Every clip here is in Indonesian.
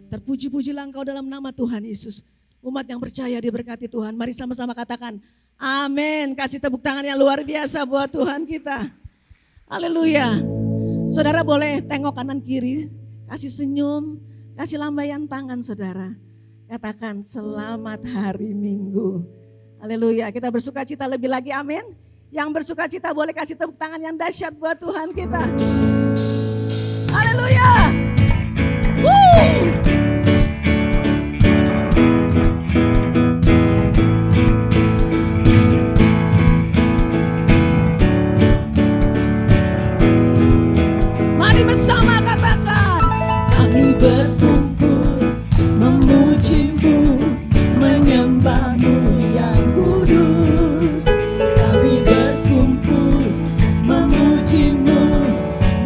Terpuji-pujilah Engkau dalam nama Tuhan Yesus. Umat yang percaya diberkati Tuhan. Mari sama-sama katakan amin. Kasih tepuk tangan yang luar biasa buat Tuhan kita. Haleluya. Saudara boleh tengok kanan kiri. Kasih senyum. Kasih lambaian tangan saudara. Katakan selamat hari Minggu. Haleluya. Kita bersuka cita lebih lagi, amin. Yang bersuka cita boleh kasih tepuk tangan yang dahsyat buat Tuhan kita. Haleluya. Woo! Mari bersama katakan, kami berkumpul memuji-Mu, menyembah-Mu yang kudus. Kami berkumpul memuji-Mu,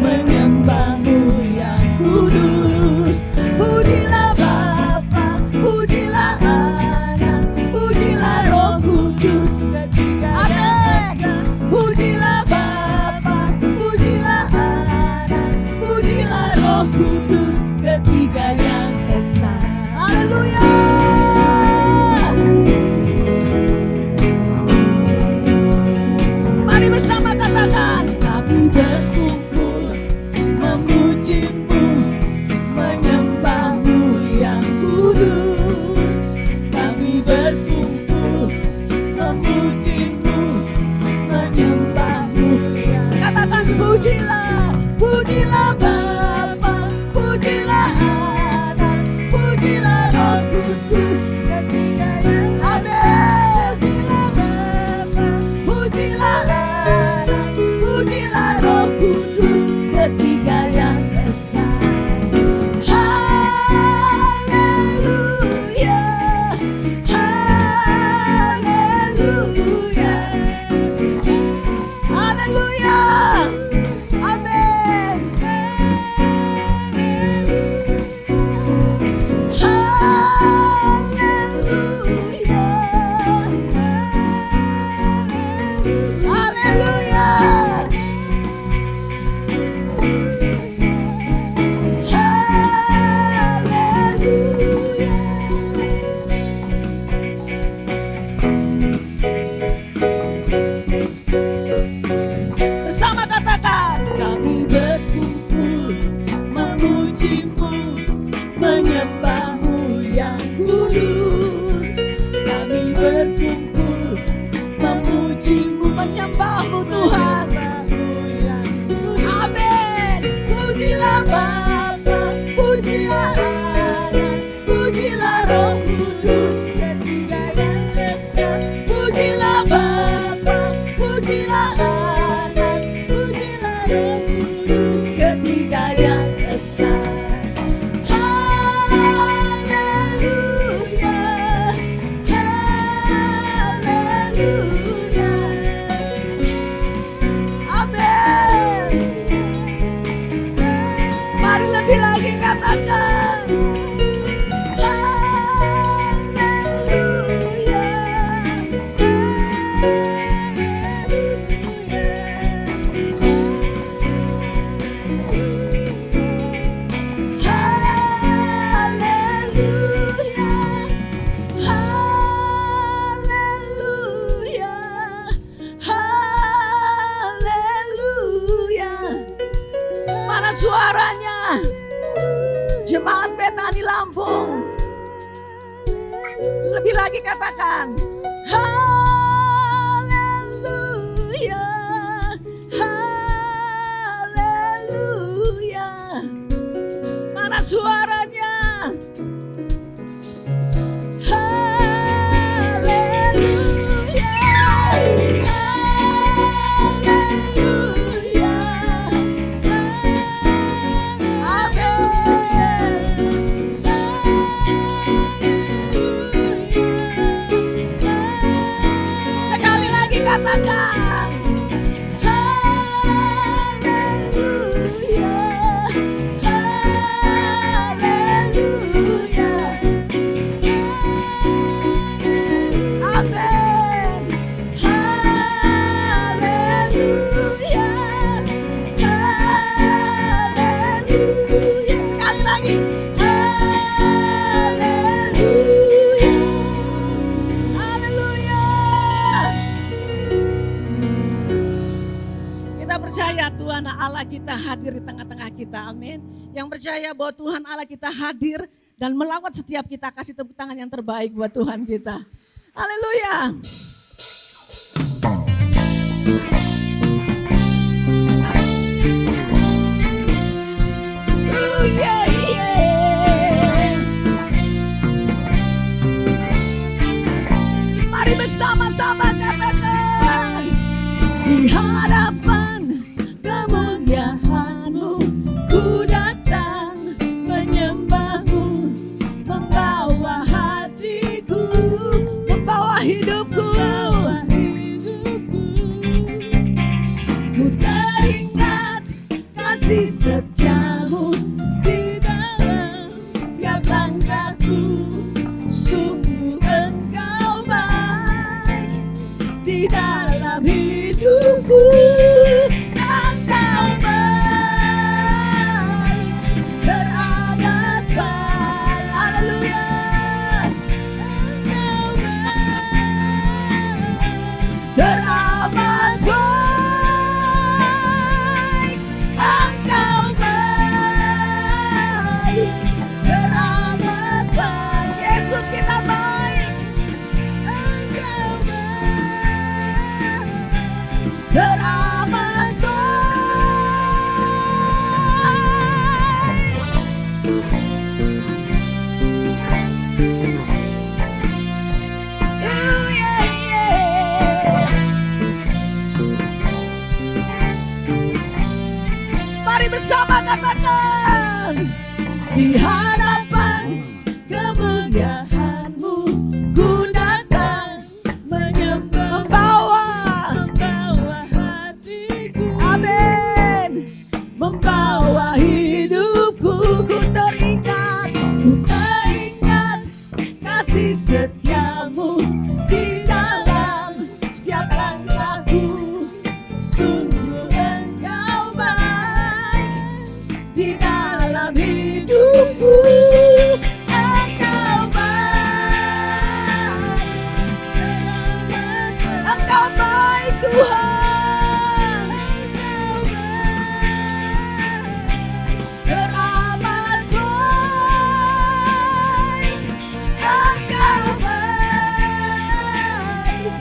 menyembah-Mu yang kudus. Pujilah Bapa, pujilah Anak, pujilah Roh Kudus, ketiga yang esa. Pujilah Bapa, pujilah Anak, pujilah Roh Kudus, ketiga yang esa. Haleluya. Mari bersama katakan, kami berkumpul memuji-Mu, menyembah-Mu yang kudus. Kami berkumpul memuji-Mu, menyembah-Mu yang katakan pujilah, pujilah Bapa, pujilah Anak, pujilah Roh Kudus, ketiga yang amin. Pujilah Bapa, pujilah Anak, pujilah Roh Kudus, ketiga yang esa. Haleluya, haleluya, haleluya, amin. Haleluya, haleluya, bersama katakan, kami berkumpul memuji-Mu, menyembah-Mu yang kudus. Kami berkumpul memuji-Mu, menyembah-Mu Tuhan. Amin. Pujilah Bapa, pujilah Anak, pujilah Roh Kudus, ketiga yang esa. Pujilah Bapa, pujilah Anak, pujilah Roh Kudus, ketiga yang esa. Haleluya, haleluya, amin. Mari lebih lagi katakan haleluya, haleluya, haleluya. Mana suaranya? Jemaat Betani Lampung. Lebih lagi katakan haleluya, haleluya. Mana suaranya? Haleluya, haleluya, sekali lagi katakan haleluya, haleluya. Allah kita hadir di tengah-tengah kita. Amin. Yang percaya bahwa Tuhan Allah kita hadir dan melawat setiap kita. Kasih tepuk tangan yang terbaik buat Tuhan kita. Haleluya. Mari bersama-sama katakan, di hadapan kemuliaan-Mu ku datang menyembah-Mu, membawa hatiku, membawa hidupku. Ku teringat kasih setia-Mu di dalam tiap langkahku. Sungguh Engkau baik di dalam hidupku. Engkau baik, teramat baik. Haleluya. Engkau baik, teramat baik. Engkau baik, teramat baik. Yesus kita baik. Engkau baik, teramat baik. Yeah, yeah. Mari bersama katakan, di hadapan kemuliaan-Mu ku datang menyembah, membawa hatiku. Amin. Membawa hidupku. Ku teringat kasih setia-Mu di dalam setiap langkahku. Sungguh Engkau baik di dalam hidupku. Engkau baik, Engkau baik Tuhan. Engkau baik, teramat baik. Engkau baik,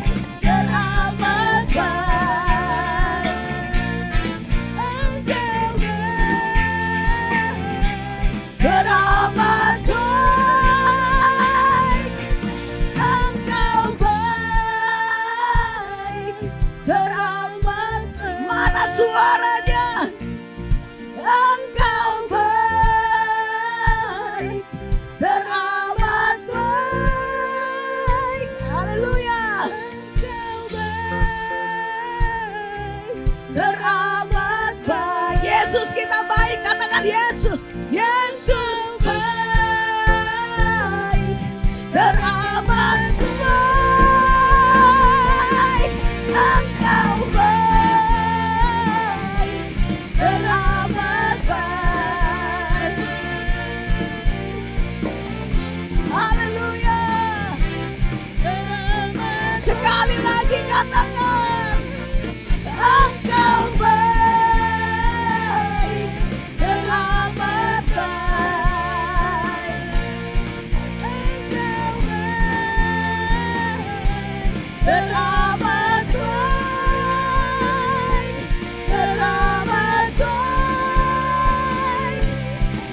teramat baik. Engkau baik, teramat baik. Engkau baik, teramat baik. Mana suaranya? Engkau baik, teramat baik. Haleluya. Engkau baik, teramat baik. Yesus kita baik, katakan Yesus. Yesus baik, teramat baik. Engkau baik, teramat baik. Haleluya. Sekali lagi katakan, Engkau baik, teramat baik. Engkau baik, teramat baik. Teramat baik,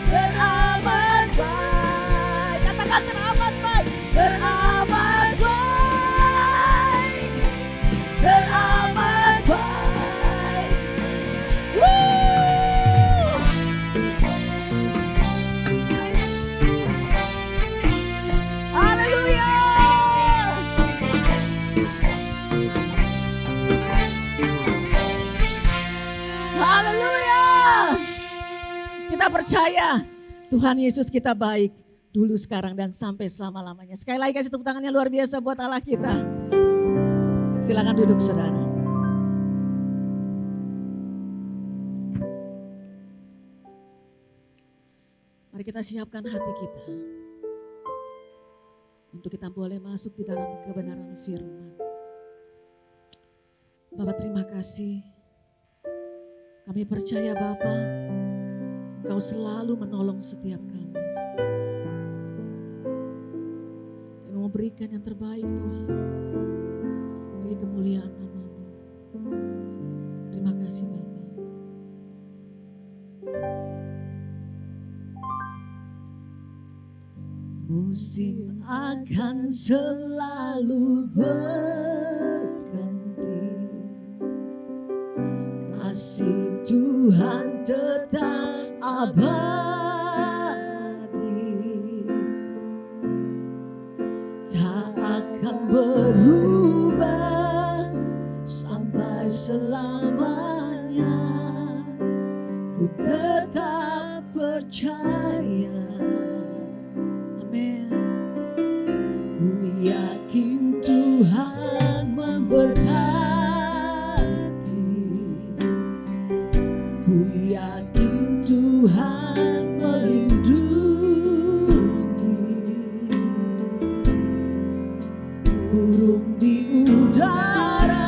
teramat baik. Katakan teramat baik, teramat baik, teramat baik. Woo! Haleluya. Haleluya. Kita percaya Tuhan Yesus kita baik dulu, sekarang, dan sampai selama-lamanya. Sekali lagi kasih tepuk tangan yang luar biasa buat Allah kita. Silakan duduk saudara. Mari kita siapkan hati kita untuk kita boleh masuk di dalam kebenaran firman. Bapak terima kasih Kami percaya Bapa, Engkau selalu menolong setiap kami. Kami memberikan yang terbaik Tuhan, bagi kemuliaan nama-Mu. Terima kasih Bapa. Musim akan selalu berganti, kasih Tuhan tetap abadi, tak akan berubah sampai selamanya. Ku tetap percaya. Amin. Ku yakin Tuhan memberkati. Ku yakin Tuhan melindungi. Burung di udara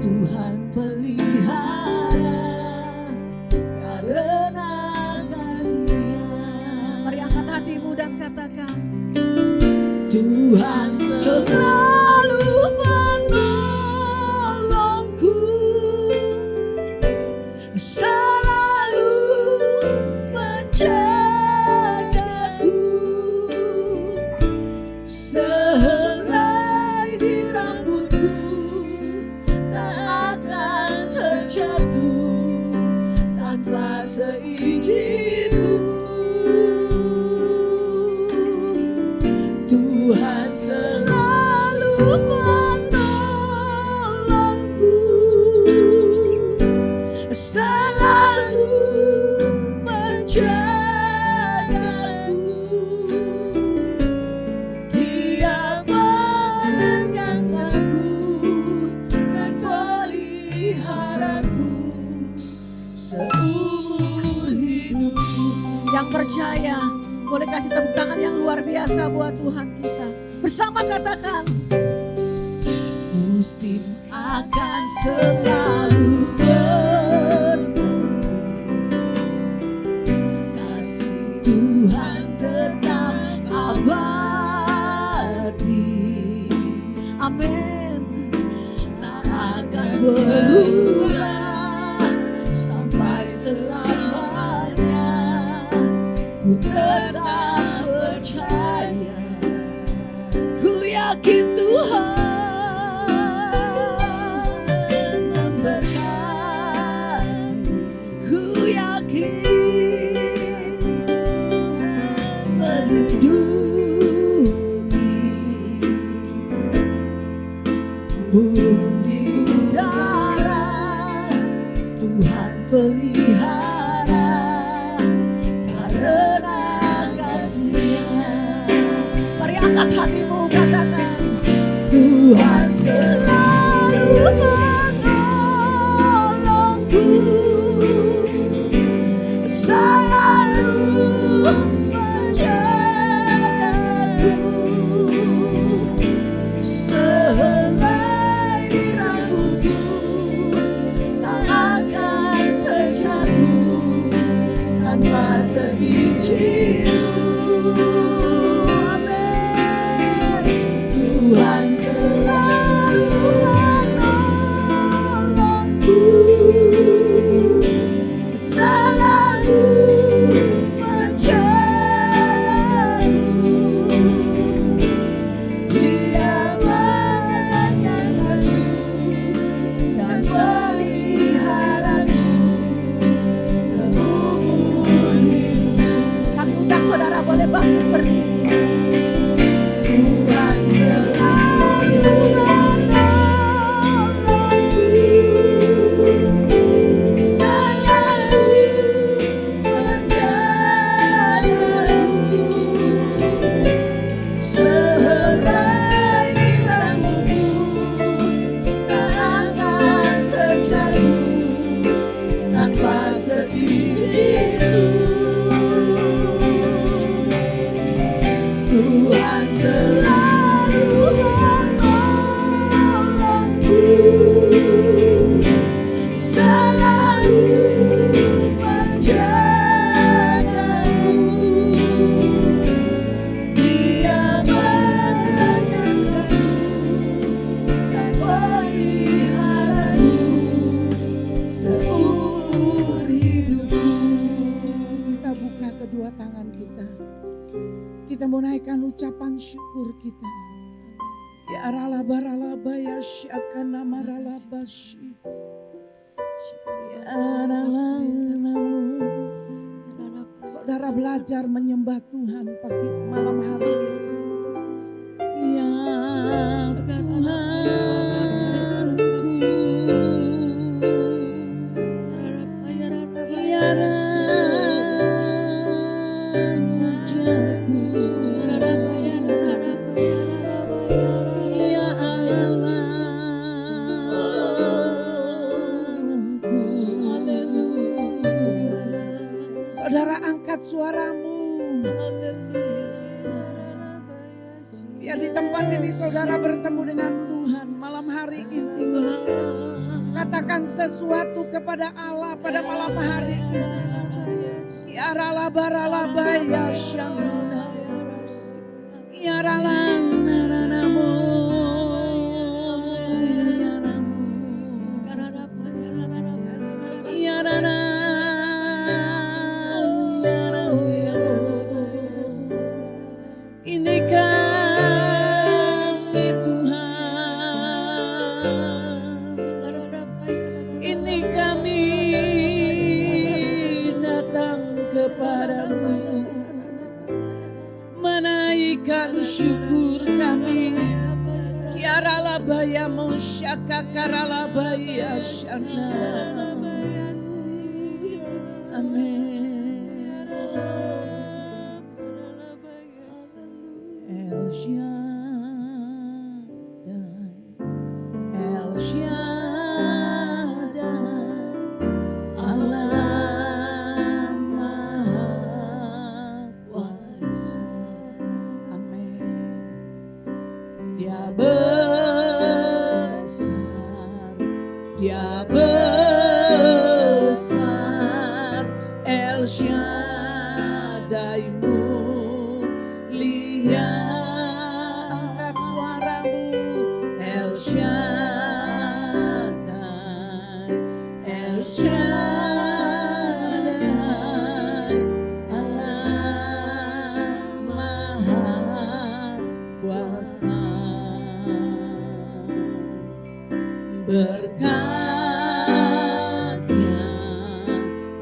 Tuhan pelihara karena kasih-Nya. Mari angkat hatimu dan katakan, Tuhan selalu menolongku, selalu menjagaku, sehelai di rambutku tak akan terjatuh tanpa seizin-Mu. Tuhan selalu menolongku, selalu menjagaku. Dia menegangkanku dan peliharaku seumur hidup. Yang percaya boleh kasih tepuk tangan yang luar biasa buat Tuhan kita. Bersama katakan, musim akan selalu berganti, kasih Tuhan tetap abadi. Amin. Tak akan berubah sampai selamanya. Ku tetap percaya, ku yakin Tuhan memberkati, ku yakin Tuhan melindungi. Burung di udara Tuhan pelihara karena kasih-Nya. Mari angkat hatimu, katakan, Tuhan selalu menolongku, selalu menjagaku, sehelai di rambutku tak akan terjatuh tanpa seizin-Mu. Amin. Tuhan selalu menolongku, selalu menjagaku. Dia menegangkanku dan peliharaku seumur hidup. Kami undang saudara boleh bangkit berdiri. Tuhan selalu menolongku, selalu menjagaku, sehelai di rambutku tak akan terjatuh tanpa seizin-Mu. kita mau naikkan ucapan syukur kita. Ya ralaba ya syakana maralabashi. Ya ralanamu. Saudara belajar menyembah Tuhan pagi malam hari ini. Ya Tuhanku, ya Rajaku, ya Allahku. Saudara angkat suaramu. Biar di tempat ini saudara bertemu dengan Tuhan malam hari ini. Katakan sesuatu kepada Allah pada malam hari ini. Ya ralaba ya syamuna. Ya ralananamo. Ya rana. Ini kami Tuhan, ini kami datang kepadamu, menaikkan syukur kami. Kiara labaya musyaka karalabaya syana. Amin. El Shaddai, Allah Maha Kuasa. Amin. Dia besar, Dia besar, El Shaddai mulia. Angkat suaramu, El Shaddai, El Shaddai, Allah Maha Kuasa. Berkatnya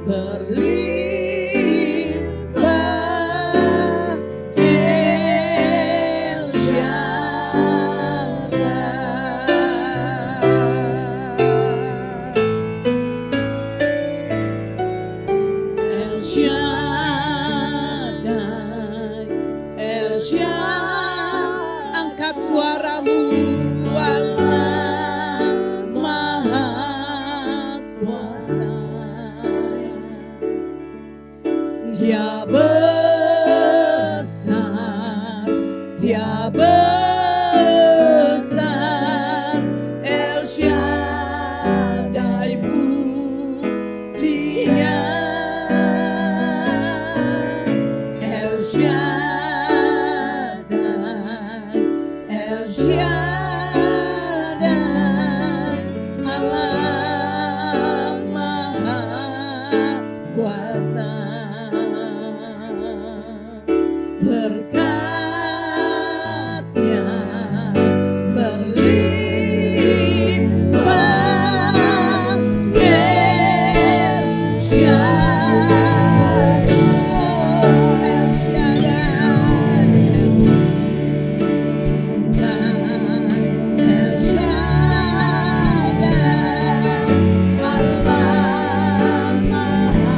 berlimpah, El Shaddai, El Shaddai, El Shaddai. Angkat suaramu, Allah Maha Kuasa. Dia besar, Dia besar, El Shaddai mulia, El Shaddai, El Shaddai, Allah Maha Kuasa. Berkatnya berlimpah, El Shaddai, El Shaddai, El Shaddai, Allah Maha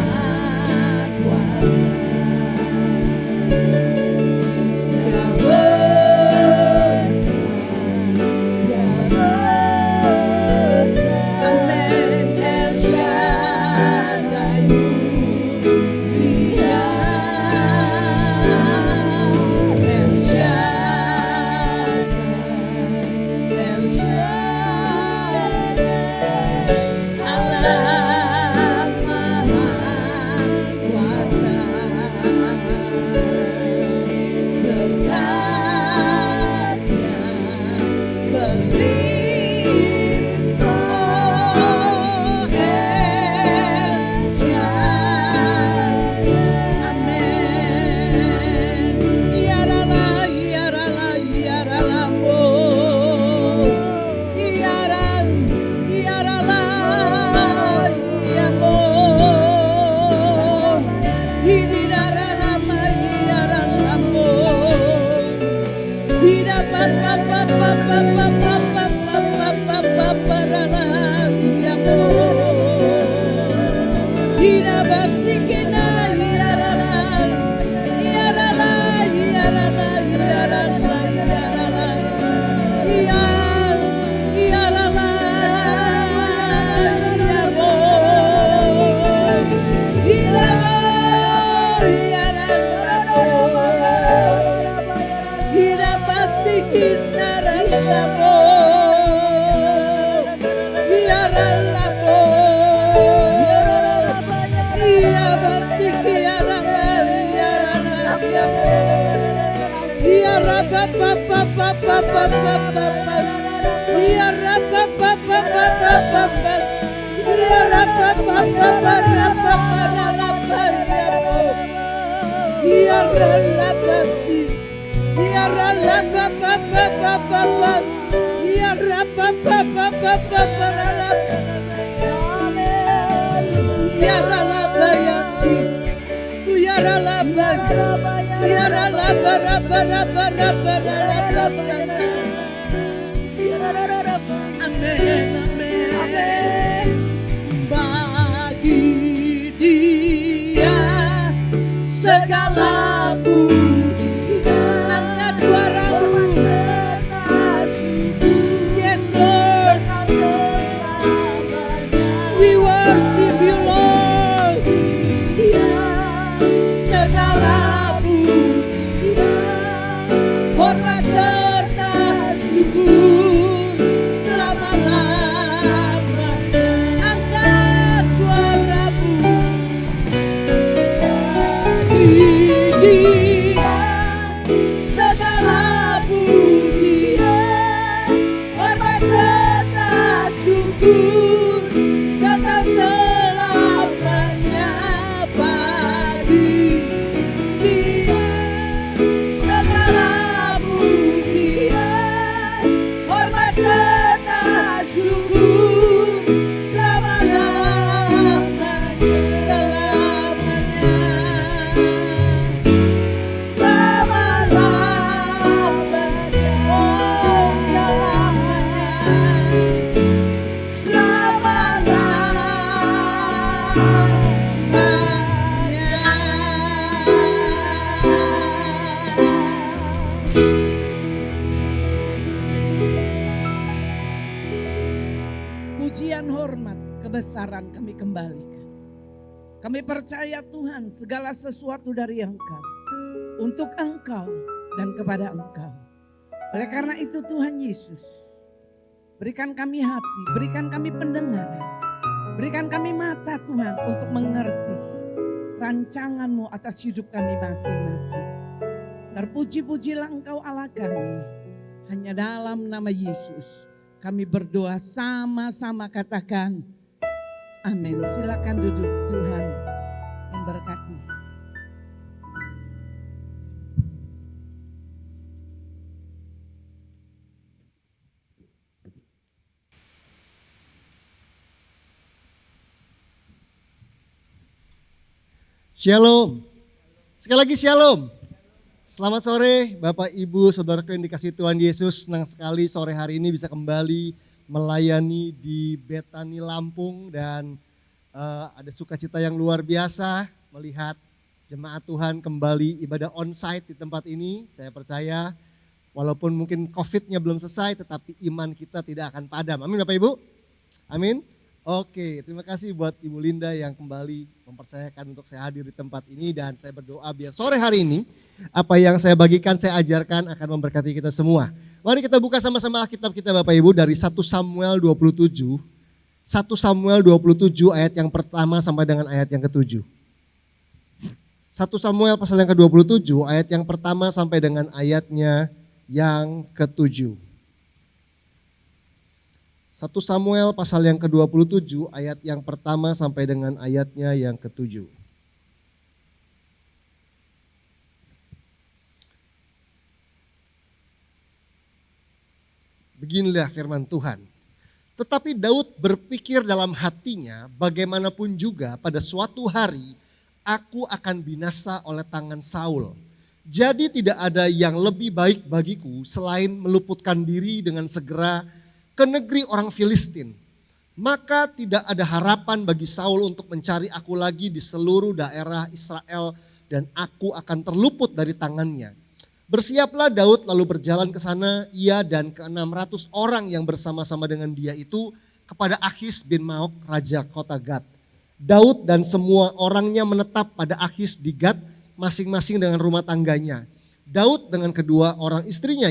Kuasa. Amen, El Shaddai. Ira basikina yarala. Yarala yarala yarala yarala. Yarala yabo. Ira yarala. Ira basikina yarala. Amin, amin. Bagi Dia segala puji. Angkat suaramu. Yes, Lord. We worship you, Lord. Segala puji, hormat serta syukur selama-lamanya. Angkat suaramu. Segala pujian, hormat serta syukur kekal selamanya bagi Dia. Segala pujian, hormat serta syukur selama-lamanya, selamanya. Pujian, hormat, kebesaran kami kembalikan. Kami percaya Tuhan segala sesuatu dari Engkau, untuk Engkau dan kepada Engkau. Oleh karena itu Tuhan Yesus, berikan kami hati, berikan kami pendengaran, berikan kami mata Tuhan untuk mengerti rancangan-Mu atas hidup kami masing-masing. Terpuji-pujilah Engkau Allah kami, hanya dalam nama Yesus kami berdoa, sama-sama katakan amin. Silakan duduk, Tuhan memberkati. Shalom. Sekali lagi shalom. Selamat sore Bapak Ibu Saudaraku yang dikasihi Tuhan Yesus. Senang sekali sore hari ini bisa kembali melayani di Betani Lampung. Dan ada sukacita yang luar biasa melihat jemaat Tuhan kembali ibadah onsite di tempat ini. Saya percaya walaupun mungkin COVID-nya belum selesai tetapi iman kita tidak akan padam. Amin Bapak Ibu? Amin. Oke, terima kasih buat Ibu Linda yang kembali mempercayakan untuk saya hadir di tempat ini, dan saya berdoa biar sore hari ini apa yang saya bagikan, saya ajarkan akan memberkati kita semua. Mari kita buka sama-sama Alkitab kita Bapak Ibu dari 1 Samuel 27. 1 Samuel 27 ayat yang pertama sampai dengan ayat yang ke-7. 1 Samuel pasal yang ke-27 ayat yang pertama sampai dengan ayatnya yang ke-7. 1 Samuel pasal yang ke-27 ayat yang pertama sampai dengan ayatnya yang ke-7. Beginilah firman Tuhan. Tetapi Daud berpikir dalam hatinya, bagaimanapun juga pada suatu hari aku akan binasa oleh tangan Saul. Jadi tidak ada yang lebih baik bagiku selain meluputkan diri dengan segera ke negeri orang Filistin. maka tidak ada harapan bagi Saul untuk mencari aku lagi di seluruh daerah Israel dan aku akan terluput dari tangannya. Bersiaplah Daud lalu berjalan ke sana, ia dan ke-600 orang yang bersama-sama dengan dia itu kepada Achis bin Maok, raja kota Gat. Daud dan semua orangnya menetap pada Achis di Gat, masing-masing dengan rumah tangganya. Daud dengan kedua orang istrinya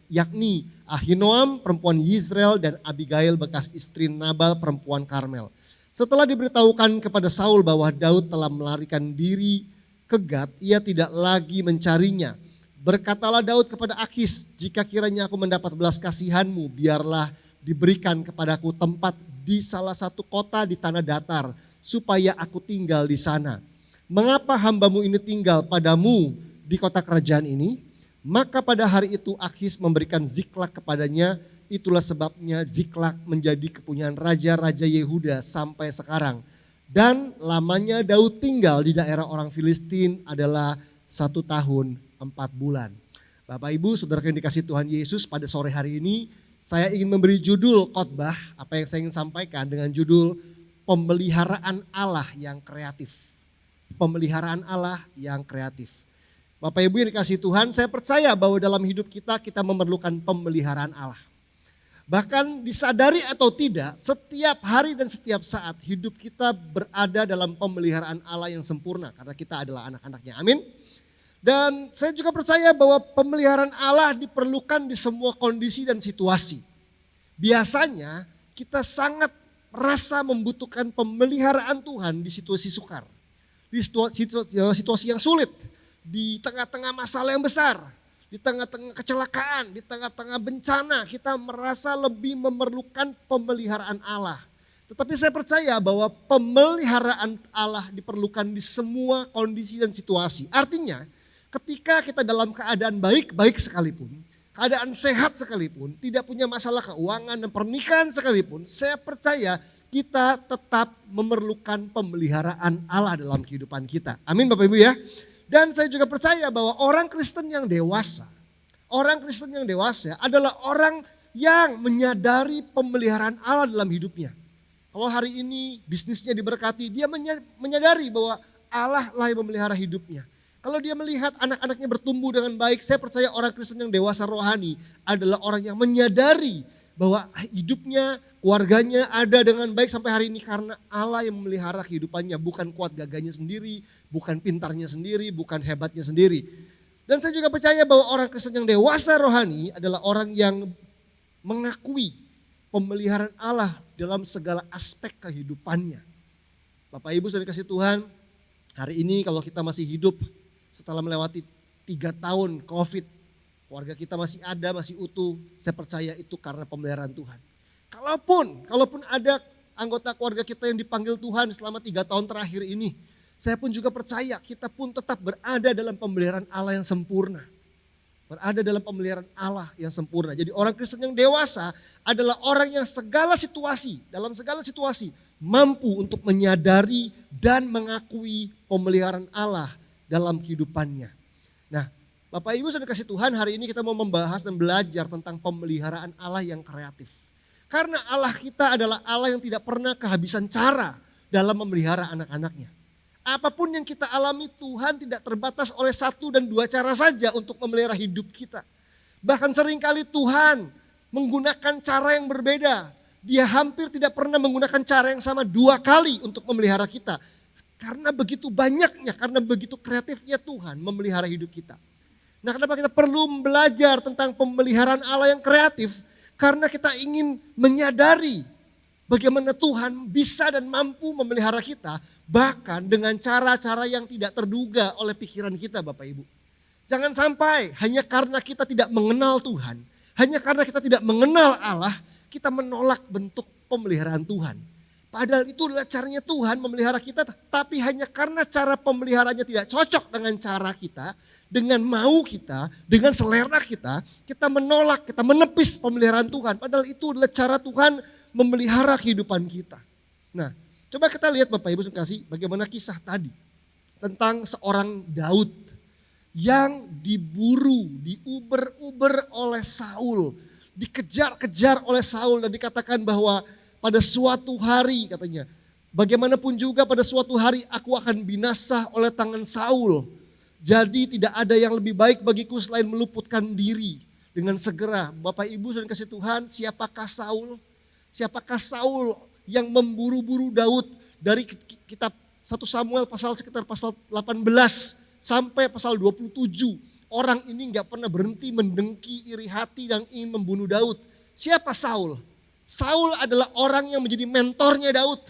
yakni Ahinoam perempuan Yizreel dan Abigail bekas istri Nabal perempuan Karmel. Setelah diberitahukan kepada Saul bahwa Daud telah melarikan diri ke Gat, ia tidak lagi mencarinya. Berkatalah Daud kepada Achis, jika kiranya aku mendapat belas kasihanmu, biarlah diberikan kepadaku tempat di salah satu kota di tanah datar, supaya aku tinggal di sana. Mengapa hambamu ini tinggal padamu di kota kerajaan ini? Maka pada hari itu Achis memberikan Ziklag kepadanya, itulah sebabnya Ziklag menjadi kepunyaan raja-raja Yehuda sampai sekarang. Dan lamanya Daud tinggal di daerah orang Filistin adalah 1 tahun 4 bulan. Bapak Ibu, saudara yang dikasihi Tuhan Yesus, pada sore hari ini saya ingin memberi judul khotbah, apa yang saya ingin sampaikan dengan judul pemeliharaan Allah yang kreatif. Pemeliharaan Allah yang kreatif. Bapak Ibu yang dikasihi Tuhan, saya percaya bahwa dalam hidup kita memerlukan pemeliharaan Allah. Bahkan disadari atau tidak, setiap hari dan setiap saat hidup kita berada dalam pemeliharaan Allah yang sempurna. Karena kita adalah anak-anaknya, amin. Dan saya juga percaya bahwa pemeliharaan Allah diperlukan di semua kondisi dan situasi. Biasanya kita sangat merasa membutuhkan pemeliharaan Tuhan di situasi sukar. Di situasi yang sulit, di tengah-tengah masalah yang besar, di tengah-tengah kecelakaan, di tengah-tengah bencana, kita merasa lebih memerlukan pemeliharaan Allah. Tetapi saya percaya bahwa pemeliharaan Allah diperlukan di semua kondisi dan situasi. Artinya ketika kita dalam keadaan baik-baik sekalipun, keadaan sehat sekalipun, tidak punya masalah keuangan dan pernikahan sekalipun, saya percaya kita tetap memerlukan pemeliharaan Allah dalam kehidupan kita. Amin Bapak Ibu ya. Dan saya juga percaya bahwa orang Kristen yang dewasa adalah orang yang menyadari pemeliharaan Allah dalam hidupnya. Kalau hari ini bisnisnya diberkati, dia menyadari bahwa Allah lah yang memelihara hidupnya. Kalau dia melihat anak-anaknya bertumbuh dengan baik, saya percaya orang Kristen yang dewasa rohani adalah orang yang menyadari bahwa hidupnya, keluarganya ada dengan baik sampai hari ini karena Allah yang memelihara kehidupannya, bukan kuat gagahnya sendiri, bukan pintarnya sendiri, bukan hebatnya sendiri. Dan saya juga percaya bahwa orang Kristen yang dewasa rohani adalah orang yang mengakui pemeliharaan Allah dalam segala aspek kehidupannya. Bapak Ibu sudah dikasih Tuhan, hari ini kalau kita masih hidup setelah melewati 3 tahun COVID, keluarga kita masih ada, masih utuh, saya percaya itu karena pemeliharaan Tuhan. Kalaupun ada anggota keluarga kita yang dipanggil Tuhan selama 3 tahun terakhir ini, saya pun juga percaya kita pun tetap berada dalam pemeliharaan Allah yang sempurna. Berada dalam pemeliharaan Allah yang sempurna. Jadi orang Kristen yang dewasa adalah orang yang dalam segala situasi mampu untuk menyadari dan mengakui pemeliharaan Allah dalam kehidupannya. Nah, Bapak Ibu sudah dikasih Tuhan, hari ini kita mau membahas dan belajar tentang pemeliharaan Allah yang kreatif. Karena Allah kita adalah Allah yang tidak pernah kehabisan cara dalam memelihara anak-anaknya. Apapun yang kita alami, Tuhan tidak terbatas oleh 1 dan 2 cara saja untuk memelihara hidup kita. Bahkan seringkali Tuhan menggunakan cara yang berbeda. Dia hampir tidak pernah menggunakan cara yang sama 2 kali untuk memelihara kita. Karena begitu banyaknya, karena begitu kreatifnya Tuhan memelihara hidup kita. Nah, kenapa kita perlu belajar tentang pemeliharaan Allah yang kreatif? Karena kita ingin menyadari bagaimana Tuhan bisa dan mampu memelihara kita, bahkan dengan cara-cara yang tidak terduga oleh pikiran kita, Bapak Ibu. Jangan sampai hanya karena kita tidak mengenal Tuhan, hanya karena kita tidak mengenal Allah, kita menolak bentuk pemeliharaan Tuhan. Padahal itu adalah caranya Tuhan memelihara kita, tapi hanya karena cara pemeliharanya tidak cocok dengan cara kita, dengan mau kita, dengan selera kita, kita menolak, kita menepis pemeliharaan Tuhan. Padahal itu adalah cara Tuhan memelihara kehidupan kita. Nah, coba kita lihat Bapak Ibu kasih bagaimana kisah tadi tentang seorang Daud yang diburu, diuber-uber oleh Saul, dikejar-kejar oleh Saul dan dikatakan bahwa pada suatu hari katanya. Bagaimanapun juga pada suatu hari aku akan binasa oleh tangan Saul. Jadi tidak ada yang lebih baik bagiku selain meluputkan diri dengan segera. Bapak Ibu sudah kasih Tuhan, siapakah Saul? Siapakah Saul yang memburu-buru Daud dari kitab 1 Samuel sekitar pasal 18 sampai pasal 27. Orang ini gak pernah berhenti mendengki, iri hati dan ingin membunuh Daud. Siapa Saul? Saul adalah orang yang menjadi mentornya Daud.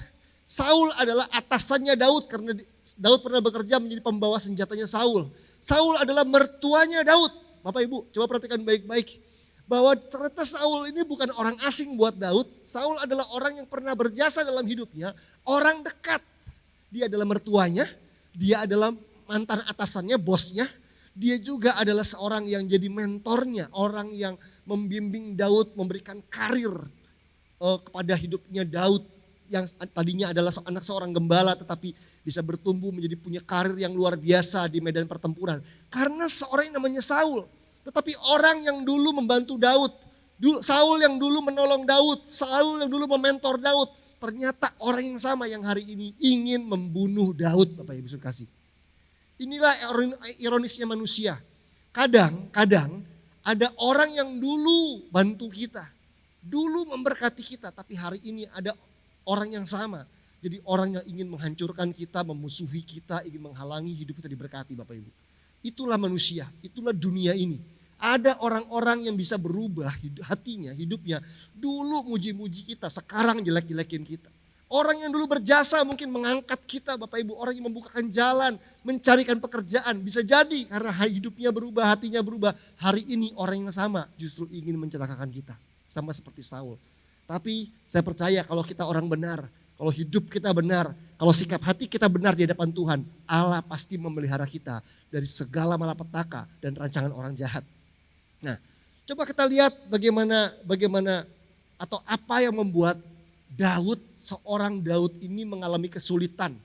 Saul adalah atasannya Daud karena Daud pernah bekerja menjadi pembawa senjatanya Saul. Saul adalah mertuanya Daud. Bapak Ibu coba perhatikan baik-baik. Bahwa ternyata Saul ini bukan orang asing buat Daud. Saul adalah orang yang pernah berjasa dalam hidupnya. Orang dekat. Dia adalah mertuanya. Dia adalah mantan atasannya, bosnya. Dia juga adalah seorang yang jadi mentornya. Orang yang membimbing Daud, memberikan karir kepada hidupnya Daud. Yang tadinya adalah anak seorang gembala tetapi bisa bertumbuh menjadi punya karir yang luar biasa di medan pertempuran. Karena seorang yang namanya Saul. Tetapi orang yang dulu membantu Daud. Saul yang dulu menolong Daud. Saul yang dulu mementor Daud. Ternyata orang yang sama yang hari ini ingin membunuh Daud. Bapak Ibu kasih. Inilah ironisnya manusia. Kadang ada orang yang dulu bantu kita. Dulu memberkati kita. Tapi hari ini ada orang yang sama. Jadi orang yang ingin menghancurkan kita, memusuhi kita, ingin menghalangi hidup kita diberkati Bapak Ibu. Itulah manusia, itulah dunia ini. Ada orang-orang yang bisa berubah hatinya, hidupnya. Dulu muji-muji kita, sekarang jelek-jelekin kita. Orang yang dulu berjasa mungkin mengangkat kita Bapak Ibu. Orang yang membukakan jalan, mencarikan pekerjaan. Bisa jadi karena hidupnya berubah, hatinya berubah. Hari ini orang yang sama justru ingin mencelakakan kita. Sama seperti Saul. Tapi saya percaya kalau kita orang benar, kalau hidup kita benar, kalau sikap hati kita benar di hadapan Tuhan, Allah pasti memelihara kita dari segala malapetaka dan rancangan orang jahat. Nah, coba kita lihat bagaimana atau apa yang membuat seorang Daud ini mengalami kesulitan.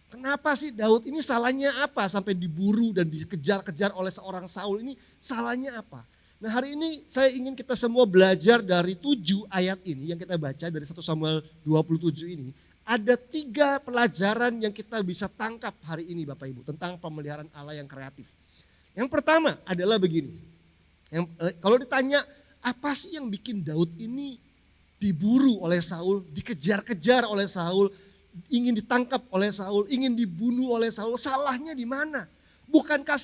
Kenapa sih Daud ini salahnya apa sampai diburu dan dikejar-kejar oleh seorang Saul ini salahnya apa? Nah hari ini saya ingin kita semua belajar dari 7 ayat ini yang kita baca dari 1 Samuel 27 ini. Ada 3 pelajaran yang kita bisa tangkap hari ini Bapak Ibu tentang pemeliharaan Allah yang kreatif. Yang pertama adalah begini. Kalau ditanya apa sih yang bikin Daud ini diburu oleh Saul, dikejar-kejar oleh Saul, ingin ditangkap oleh Saul, ingin dibunuh oleh Saul, salahnya di mana? Bukankah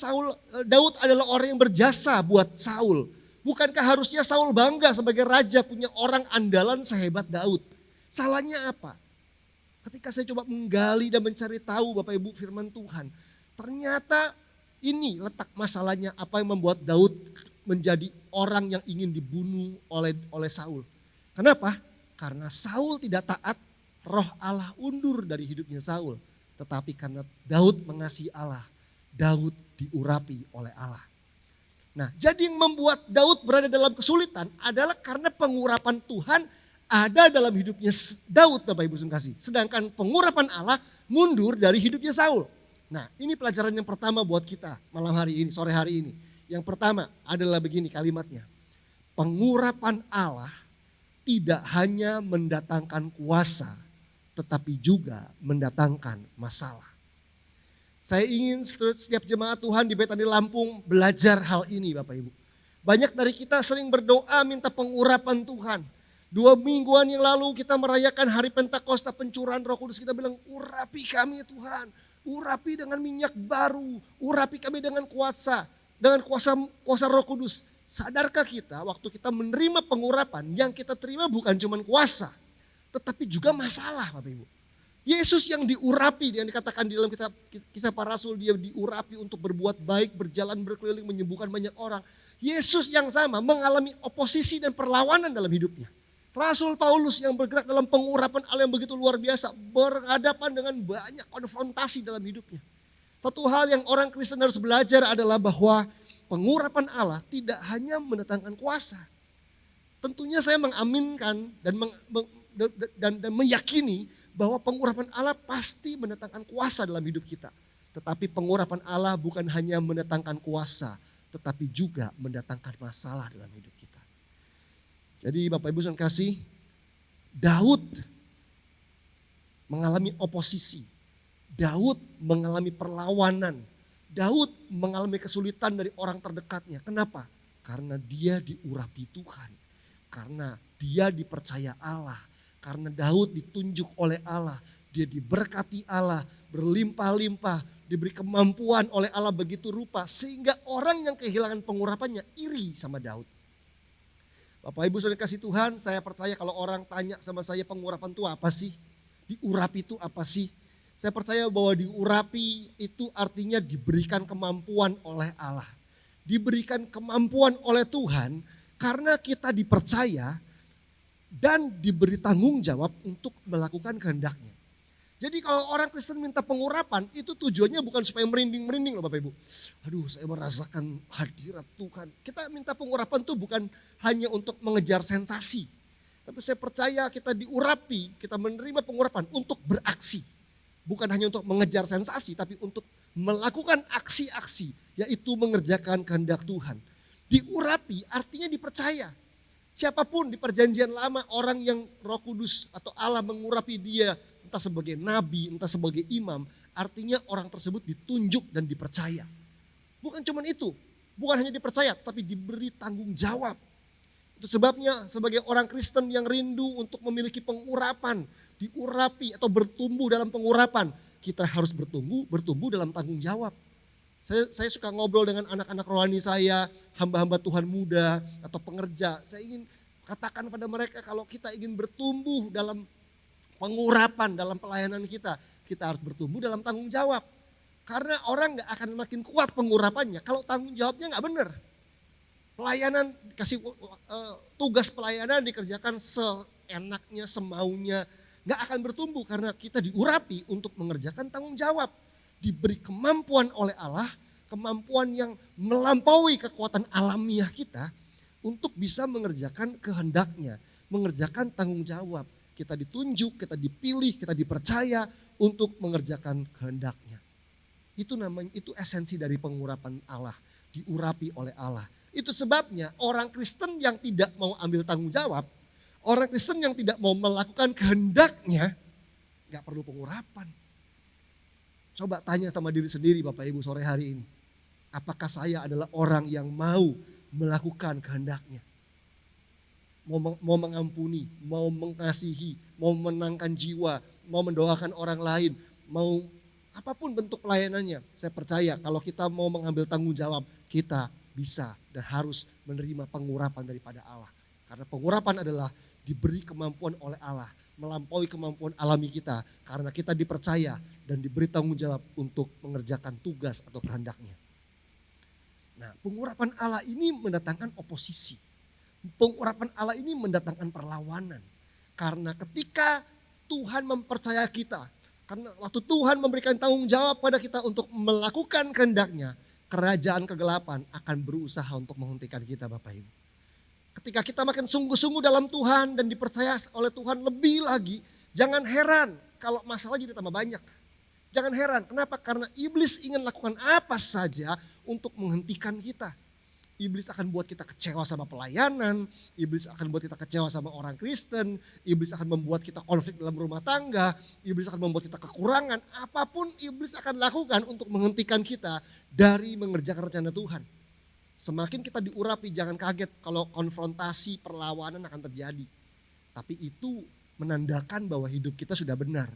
Daud adalah orang yang berjasa buat Saul? Bukankah harusnya Saul bangga sebagai raja punya orang andalan sehebat Daud? Salahnya apa? Ketika saya coba menggali dan mencari tahu Bapak Ibu firman Tuhan. Ternyata ini letak masalahnya apa yang membuat Daud menjadi orang yang ingin dibunuh oleh Saul. Kenapa? Karena Saul tidak taat, roh Allah undur dari hidupnya Saul. Tetapi karena Daud mengasihi Allah. Daud diurapi oleh Allah. Nah, jadi yang membuat Daud berada dalam kesulitan adalah karena pengurapan Tuhan ada dalam hidupnya Daud, Bapak Ibu kasih. Sedangkan pengurapan Allah mundur dari hidupnya Saul. Nah, ini pelajaran yang pertama buat kita malam hari ini, sore hari ini. Yang pertama adalah begini kalimatnya. Pengurapan Allah tidak hanya mendatangkan kuasa, tetapi juga mendatangkan masalah. Saya ingin setiap jemaat Tuhan di Betani Lampung belajar hal ini Bapak Ibu. Banyak dari kita sering berdoa minta pengurapan Tuhan. 2 mingguan yang lalu kita merayakan hari Pentakosta pencurahan Roh Kudus. Kita bilang urapi kami Tuhan. Urapi dengan minyak baru. Urapi kami dengan kuasa Roh Kudus. Sadarkah kita waktu kita menerima pengurapan yang kita terima bukan cuma kuasa. Tetapi juga masalah Bapak Ibu. Yesus yang diurapi, yang dikatakan di dalam kitab Kisah Para Rasul, dia diurapi untuk berbuat baik, berjalan berkeliling, menyembuhkan banyak orang. Yesus yang sama mengalami oposisi dan perlawanan dalam hidupnya. Rasul Paulus yang bergerak dalam pengurapan Allah yang begitu luar biasa, berhadapan dengan banyak konfrontasi dalam hidupnya. Satu hal yang orang Kristen harus belajar adalah bahwa pengurapan Allah tidak hanya mendatangkan kuasa. Tentunya saya mengaminkan dan meyakini bahwa pengurapan Allah pasti mendatangkan kuasa dalam hidup kita. Tetapi pengurapan Allah bukan hanya mendatangkan kuasa, tetapi juga mendatangkan masalah dalam hidup kita. Jadi Bapak Ibu sekalian kasih, Daud mengalami oposisi. Daud mengalami perlawanan. Daud mengalami kesulitan dari orang terdekatnya. Kenapa? Karena dia diurapi Tuhan. Karena dia dipercaya Allah. Karena Daud ditunjuk oleh Allah. Dia diberkati Allah, berlimpah-limpah, diberi kemampuan oleh Allah begitu rupa. Sehingga orang yang kehilangan pengurapannya iri sama Daud. Bapak Ibu Saudara kasih Tuhan, saya percaya kalau orang tanya sama saya pengurapan itu apa sih? Diurapi itu apa sih? Saya percaya bahwa diurapi itu artinya diberikan kemampuan oleh Allah. Diberikan kemampuan oleh Tuhan karena kita dipercaya dan diberi tanggung jawab untuk melakukan kehendaknya. Jadi kalau orang Kristen minta pengurapan itu tujuannya bukan supaya merinding-merinding loh Bapak Ibu. Aduh saya merasakan hadirat Tuhan. Kita minta pengurapan itu bukan hanya untuk mengejar sensasi. Tapi saya percaya kita diurapi, kita menerima pengurapan untuk beraksi. Bukan hanya untuk mengejar sensasi tapi untuk melakukan aksi-aksi yaitu mengerjakan kehendak Tuhan. Diurapi artinya dipercaya. Siapapun di perjanjian lama orang yang Roh Kudus atau Allah mengurapi dia entah sebagai nabi, entah sebagai imam, artinya orang tersebut ditunjuk dan dipercaya. Bukan cuma itu, bukan hanya dipercaya tetapi diberi tanggung jawab. Itu sebabnya sebagai orang Kristen yang rindu untuk memiliki pengurapan, diurapi atau bertumbuh dalam pengurapan, kita harus bertumbuh dalam tanggung jawab. Saya suka ngobrol dengan anak-anak rohani saya, hamba-hamba Tuhan muda atau pengerja. Saya ingin katakan pada mereka kalau kita ingin bertumbuh dalam pengurapan, dalam pelayanan kita harus bertumbuh dalam tanggung jawab. Karena orang gak akan makin kuat pengurapannya kalau tanggung jawabnya gak benar. Pelayanan, tugas pelayanan dikerjakan seenaknya, semaunya. Gak akan bertumbuh karena kita diurapi untuk mengerjakan tanggung jawab. Diberi kemampuan oleh Allah, kemampuan yang melampaui kekuatan alamiah kita untuk bisa mengerjakan kehendaknya, mengerjakan tanggung jawab. Kita ditunjuk, kita dipilih, kita dipercaya untuk mengerjakan kehendaknya. Itu esensi dari pengurapan Allah, diurapi oleh Allah. Itu sebabnya orang Kristen yang tidak mau ambil tanggung jawab, orang Kristen yang tidak mau melakukan kehendaknya, gak perlu pengurapan. Coba tanya sama diri sendiri Bapak Ibu sore hari ini. Apakah saya adalah orang yang mau melakukan kehendaknya? Mau mengampuni, mau mengasihi, mau menenangkan jiwa, mau mendoakan orang lain, mau apapun bentuk pelayanannya. Saya percaya kalau kita mau mengambil tanggung jawab, kita bisa dan harus menerima pengurapan daripada Allah. Karena pengurapan adalah diberi kemampuan oleh Allah, melampaui kemampuan alami kita. Karena kita dipercaya dan diberi tanggung jawab untuk mengerjakan tugas atau kehendaknya. Nah, pengurapan Allah ini mendatangkan oposisi. Pengurapan Allah ini mendatangkan perlawanan. Karena ketika Tuhan mempercaya kita, karena waktu Tuhan memberikan tanggung jawab pada kita untuk melakukan kehendaknya, kerajaan kegelapan akan berusaha untuk menghentikan kita Bapak Ibu. Ketika kita makin sungguh-sungguh dalam Tuhan dan dipercaya oleh Tuhan lebih lagi, jangan heran kalau masalah jadi tambah banyak. Jangan heran, kenapa? Karena iblis ingin lakukan apa saja untuk menghentikan kita. Iblis akan buat kita kecewa sama pelayanan, iblis akan buat kita kecewa sama orang Kristen, iblis akan membuat kita konflik dalam rumah tangga, iblis akan membuat kita kekurangan. Apapun iblis akan lakukan untuk menghentikan kita dari mengerjakan rencana Tuhan. Semakin kita diurapi, jangan kaget kalau konfrontasi, perlawanan akan terjadi. Tapi itu menandakan bahwa hidup kita sudah benar.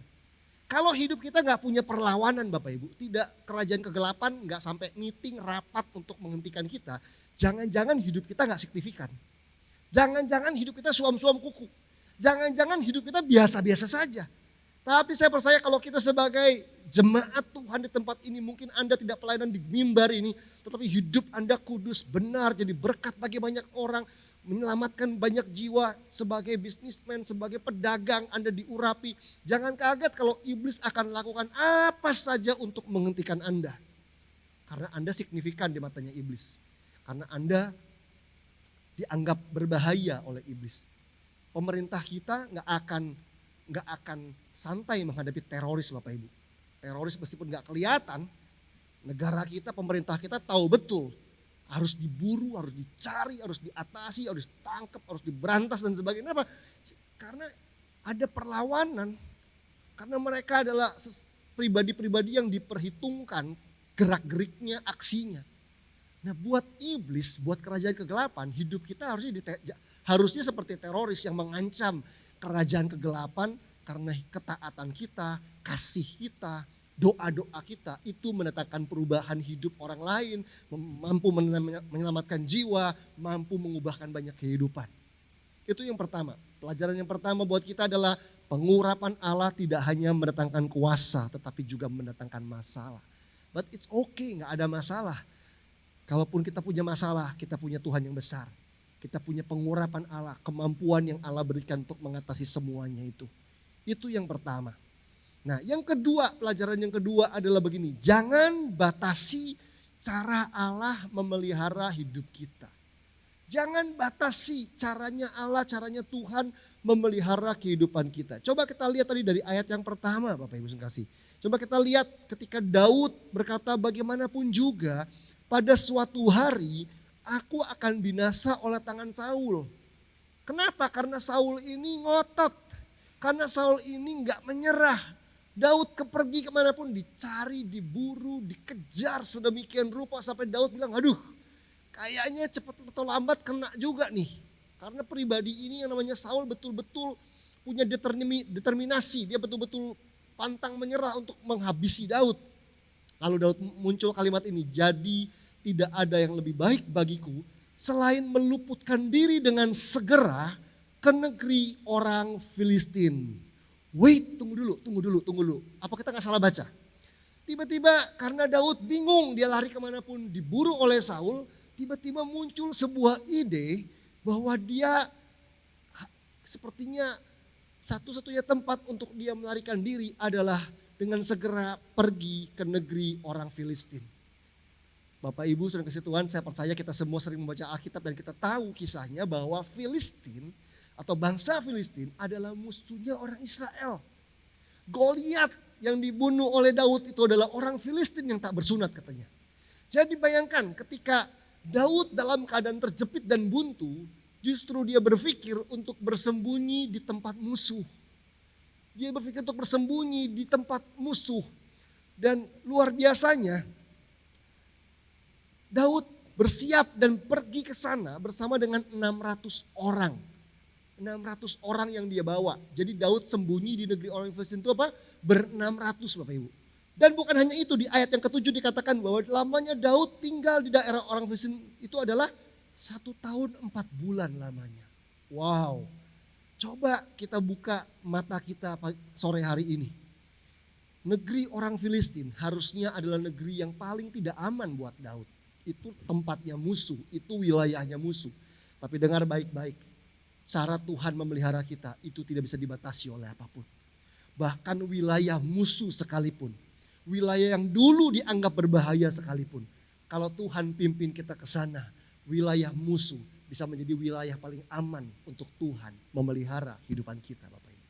Kalau hidup kita gak punya perlawanan Bapak Ibu, tidak kerajaan kegelapan gak sampai meeting rapat untuk menghentikan kita, jangan-jangan hidup kita gak signifikan. Jangan-jangan hidup kita suam-suam kuku. Jangan-jangan hidup kita biasa-biasa saja. Tapi saya percaya kalau kita sebagai jemaat Tuhan di tempat ini, mungkin Anda tidak pelayanan di mimbar ini, tetapi hidup Anda kudus, benar, jadi berkat bagi banyak orang, menyelamatkan banyak jiwa sebagai bisnismen, sebagai pedagang, Anda diurapi. Jangan kaget kalau iblis akan lakukan apa saja untuk menghentikan Anda. Karena Anda signifikan di matanya iblis. Karena Anda dianggap berbahaya oleh iblis. Pemerintah kita nggak akan santai menghadapi teroris Bapak Ibu. Teroris meskipun nggak kelihatan, negara kita, pemerintah kita tahu betul. Harus diburu, harus dicari, harus diatasi, harus ditangkap, harus diberantas dan sebagainya. Kenapa? Karena ada perlawanan karena mereka adalah pribadi-pribadi yang diperhitungkan gerak-geriknya, aksinya. Nah buat iblis, buat kerajaan kegelapan, hidup kita harusnya seperti teroris yang mengancam kerajaan kegelapan karena ketaatan kita, kasih kita, doa-doa kita itu mendatangkan perubahan hidup orang lain, mampu menyelamatkan jiwa, mampu mengubahkan banyak kehidupan. Itu yang pertama. Pelajaran yang pertama buat kita adalah pengurapan Allah tidak hanya mendatangkan kuasa tetapi juga mendatangkan masalah. But it's okay, gak ada masalah. Kalaupun kita punya masalah, kita punya Tuhan yang besar. Kita punya pengurapan Allah, kemampuan yang Allah berikan untuk mengatasi semuanya itu. Itu yang pertama. Nah yang kedua, pelajaran yang kedua adalah begini. Jangan batasi cara Allah memelihara hidup kita. Jangan batasi caranya Allah, caranya Tuhan memelihara kehidupan kita. Coba kita lihat tadi dari ayat yang pertama Bapak Ibu sekasih. Coba kita lihat ketika Daud berkata bagaimanapun juga pada suatu hari aku akan binasa oleh tangan Saul. Kenapa? Karena Saul ini ngotot. Karena Saul ini gak menyerah. Daud pergi kemanapun dicari, diburu, dikejar sedemikian rupa sampai Daud bilang aduh kayaknya cepat atau lambat kena juga nih. Karena pribadi ini yang namanya Saul betul-betul punya determinasi. Dia betul-betul pantang menyerah untuk menghabisi Daud. Lalu Daud muncul kalimat ini, jadi tidak ada yang lebih baik bagiku selain meluputkan diri dengan segera ke negeri orang Filistin. Wait, tunggu dulu. Apa kita gak salah baca? Tiba-tiba karena Daud bingung dia lari kemanapun diburu oleh Saul. Tiba-tiba muncul sebuah ide bahwa dia sepertinya satu-satunya tempat untuk dia melarikan diri adalah dengan segera pergi ke negeri orang Filistin. Bapak Ibu saudara kasih Tuhan, saya percaya kita semua sering membaca Alkitab dan kita tahu kisahnya bahwa Filistin atau bangsa Filistin adalah musuhnya orang Israel. Goliat yang dibunuh oleh Daud itu adalah orang Filistin yang tak bersunat katanya. Jadi bayangkan ketika Daud dalam keadaan terjepit dan buntu, justru dia berpikir untuk bersembunyi di tempat musuh. Dia berpikir untuk bersembunyi di tempat musuh. Dan luar biasanya, Daud bersiap dan pergi ke sana bersama dengan 600 orang. 600 orang yang dia bawa. Jadi Daud sembunyi di negeri orang Filistin itu apa? Ber-600 Bapak Ibu. Dan bukan hanya itu, di ayat yang ke-7 dikatakan bahwa lamanya Daud tinggal di daerah orang Filistin itu adalah 1 tahun 4 bulan lamanya. Wow, coba kita buka mata kita sore hari ini. Negeri orang Filistin harusnya adalah negeri yang paling tidak aman buat Daud. Itu tempatnya musuh, itu wilayahnya musuh. Tapi dengar baik-baik, cara Tuhan memelihara kita itu tidak bisa dibatasi oleh apapun. Bahkan wilayah musuh sekalipun. Wilayah yang dulu dianggap berbahaya sekalipun. Kalau Tuhan pimpin kita ke sana, wilayah musuh bisa menjadi wilayah paling aman untuk Tuhan memelihara kehidupan kita Bapak Ibu.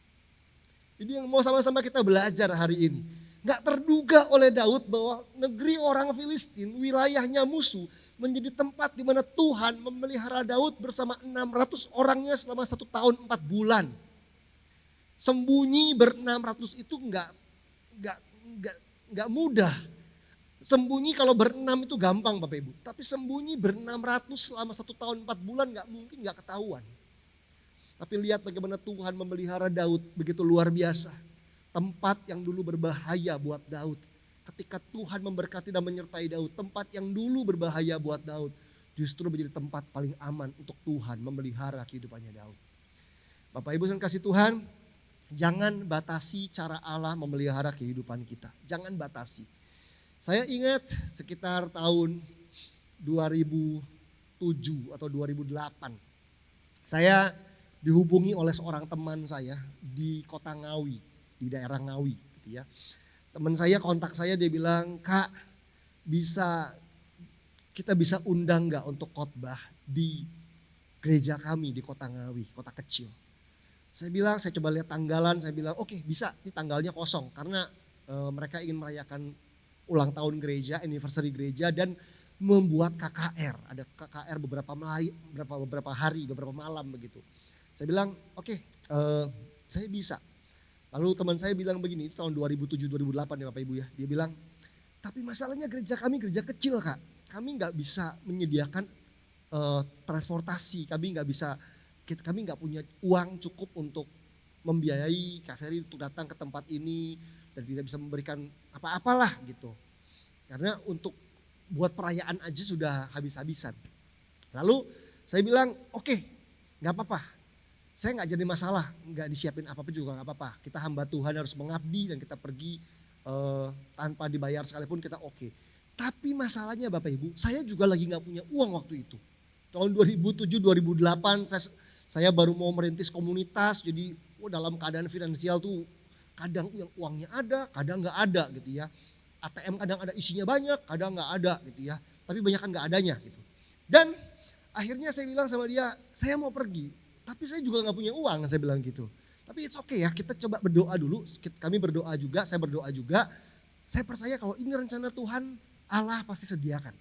Ini yang mau sama-sama kita belajar hari ini. Gak terduga oleh Daud bahwa negeri orang Filistin, wilayahnya musuh, menjadi tempat di mana Tuhan memelihara Daud bersama 600 orangnya selama 1 tahun 4 bulan. Sembunyi ber-600 itu nggak mudah. Sembunyi kalau berenam itu gampang Bapak Ibu. Tapi sembunyi ber-600 selama 1 tahun 4 bulan mungkin gak ketahuan. Tapi lihat bagaimana Tuhan memelihara Daud begitu luar biasa. Tempat yang dulu berbahaya buat Daud. Ketika Tuhan memberkati dan menyertai Daud. Tempat yang dulu berbahaya buat Daud. Justru menjadi tempat paling aman untuk Tuhan memelihara kehidupannya Daud. Bapak Ibu yang kasih Tuhan. Jangan batasi cara Allah memelihara kehidupan kita. Jangan batasi. Saya ingat sekitar tahun 2007 atau 2008. Saya dihubungi oleh seorang teman saya di kota Ngawi, di daerah Ngawi gitu ya. Teman saya kontak saya, dia bilang, "Kak, kita bisa undang gak untuk khotbah di gereja kami di kota Ngawi, kota kecil." Saya coba lihat tanggalan, saya bilang oke, bisa, ini tanggalnya kosong karena mereka ingin merayakan ulang tahun gereja, anniversary gereja dan membuat KKR. Ada KKR beberapa hari, beberapa malam begitu. Saya bilang oke, saya bisa. Lalu teman saya bilang begini, itu tahun 2007-2008 ya Bapak Ibu ya. Dia bilang, tapi masalahnya gereja kami gereja kecil Kak. Kami nggak bisa menyediakan transportasi, kami nggak punya uang cukup untuk membiayai Kak Ferry untuk datang ke tempat ini dan tidak bisa memberikan apa-apalah gitu. Karena untuk buat perayaan aja sudah habis-habisan. Lalu saya bilang, oke, nggak apa-apa. Saya nggak jadi masalah, nggak disiapin apa-apa juga nggak apa-apa. Kita hamba Tuhan harus mengabdi dan kita pergi tanpa dibayar sekalipun kita oke. Tapi masalahnya Bapak Ibu, saya juga lagi nggak punya uang waktu itu. Tahun 2007-2008 saya baru mau merintis komunitas, jadi dalam keadaan finansial tuh kadang yang uangnya ada, kadang nggak ada gitu ya. ATM kadang ada isinya banyak, kadang nggak ada gitu ya. Tapi banyak kan nggak adanya gitu. Dan akhirnya saya bilang sama dia, saya mau pergi, tapi saya juga nggak punya uang, saya bilang gitu. Tapi it's okay ya, kita coba berdoa dulu. Kami berdoa juga, saya berdoa juga. Saya percaya kalau ini rencana Tuhan, Allah pasti sediakan.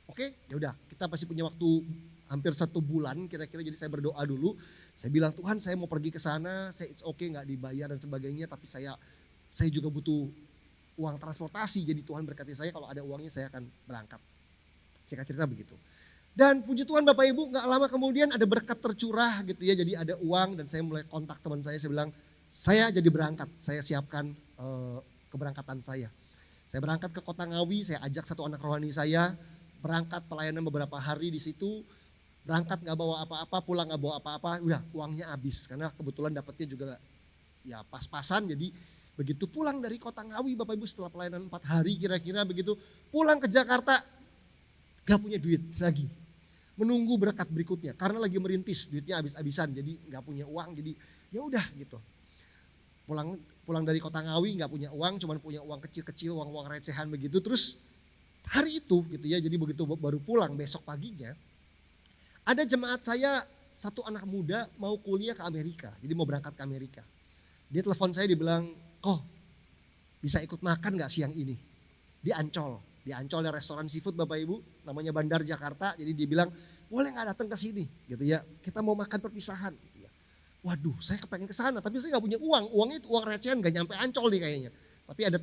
Oke, ya udah, kita pasti punya waktu hampir 1 bulan kira-kira. Jadi saya berdoa dulu. Saya bilang Tuhan, saya mau pergi ke sana. Saya it's okay nggak dibayar dan sebagainya, tapi saya juga butuh uang transportasi. Jadi Tuhan berkati saya, kalau ada uangnya saya akan berangkat. Singkat cerita begitu. Dan puji Tuhan Bapak Ibu, gak lama kemudian ada berkat tercurah gitu ya. Jadi ada uang dan saya mulai kontak teman saya bilang, saya jadi berangkat, saya siapkan keberangkatan saya. Saya berangkat ke Kota Ngawi, saya ajak satu anak rohani saya, berangkat pelayanan beberapa hari di situ. Berangkat gak bawa apa-apa, pulang gak bawa apa-apa, udah uangnya habis. Karena kebetulan dapetnya juga ya pas-pasan, jadi begitu pulang dari Kota Ngawi Bapak Ibu setelah pelayanan 4 hari kira-kira begitu, pulang ke Jakarta, gak punya duit lagi. Menunggu berkat berikutnya karena lagi merintis, duitnya habis-habisan, jadi nggak punya uang, jadi ya udah gitu. Pulang dari Kota Ngawi nggak punya uang, cuman punya uang kecil-kecil, uang recehan begitu. Terus hari itu gitu ya, jadi begitu baru pulang besok paginya, ada jemaat saya satu anak muda mau kuliah ke Amerika, jadi mau berangkat ke Amerika. Dia telepon saya, dia bilang, "Oh, bisa ikut makan nggak siang ini?" Di Ancol ada restoran seafood Bapak Ibu, namanya Bandar Jakarta. Jadi dia bilang, boleh gak datang ke sini gitu ya, kita mau makan perpisahan gitu ya. Waduh, saya kepengen ke sana tapi saya gak punya uang, uangnya itu uang recehan, gak nyampe Ancol nih kayaknya. Tapi ada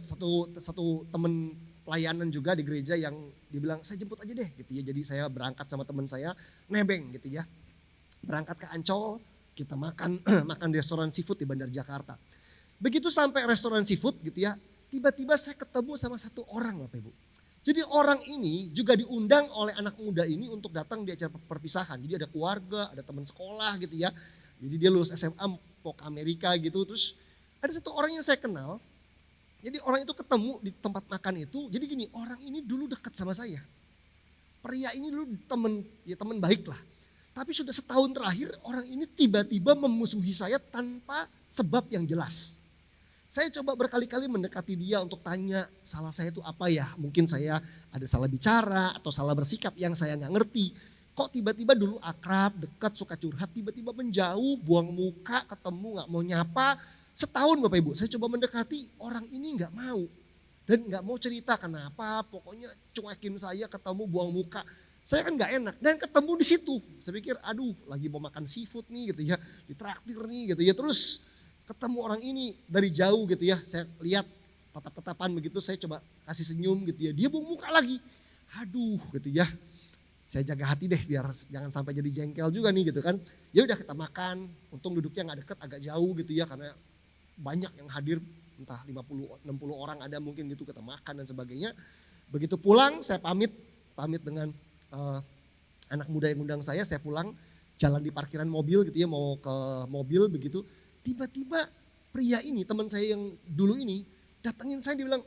satu temen pelayanan juga di gereja yang dibilang, saya jemput aja deh gitu ya. Jadi saya berangkat sama teman saya, nebeng gitu ya. Berangkat ke Ancol, kita makan makan di restoran seafood di Bandar Jakarta. Begitu sampai restoran seafood gitu ya, tiba-tiba saya ketemu sama satu orang Bapak Ibu. Jadi orang ini juga diundang oleh anak muda ini untuk datang di acara perpisahan. Jadi ada keluarga, ada teman sekolah gitu ya. Jadi dia lulus SMA mau ke Amerika gitu. Terus ada satu orang yang saya kenal. Jadi orang itu ketemu di tempat makan itu. Jadi gini, orang ini dulu dekat sama saya. Pria ini dulu teman baik lah. Tapi sudah setahun terakhir orang ini tiba-tiba memusuhi saya tanpa sebab yang jelas. Saya coba berkali-kali mendekati dia untuk tanya salah saya itu apa ya. Mungkin saya ada salah bicara atau salah bersikap yang saya nggak ngerti. Kok tiba-tiba dulu akrab, dekat, suka curhat, tiba-tiba menjauh, buang muka, ketemu nggak mau nyapa. Setahun Bapak Ibu, saya coba mendekati, orang ini nggak mau. Dan nggak mau cerita kenapa, pokoknya cuekin saya, ketemu buang muka. Saya kan nggak enak dan ketemu di situ. Saya pikir aduh lagi mau makan seafood nih gitu ya, ditraktir nih gitu ya. Terus ketemu orang ini dari jauh gitu ya, saya lihat tatap-tatapan begitu, saya coba kasih senyum gitu ya, dia buang muka lagi. Aduh gitu ya, saya jaga hati deh biar jangan sampai jadi jengkel juga nih gitu kan. Ya udah kita makan, untung duduknya nggak deket, agak jauh gitu ya, karena banyak yang hadir, entah 50-60 orang ada mungkin gitu, kita makan dan sebagainya. Begitu pulang saya pamit dengan anak muda yang undang saya pulang, jalan di parkiran mobil gitu ya, mau ke mobil begitu. Tiba-tiba pria ini, teman saya yang dulu ini, datangin saya, dia bilang,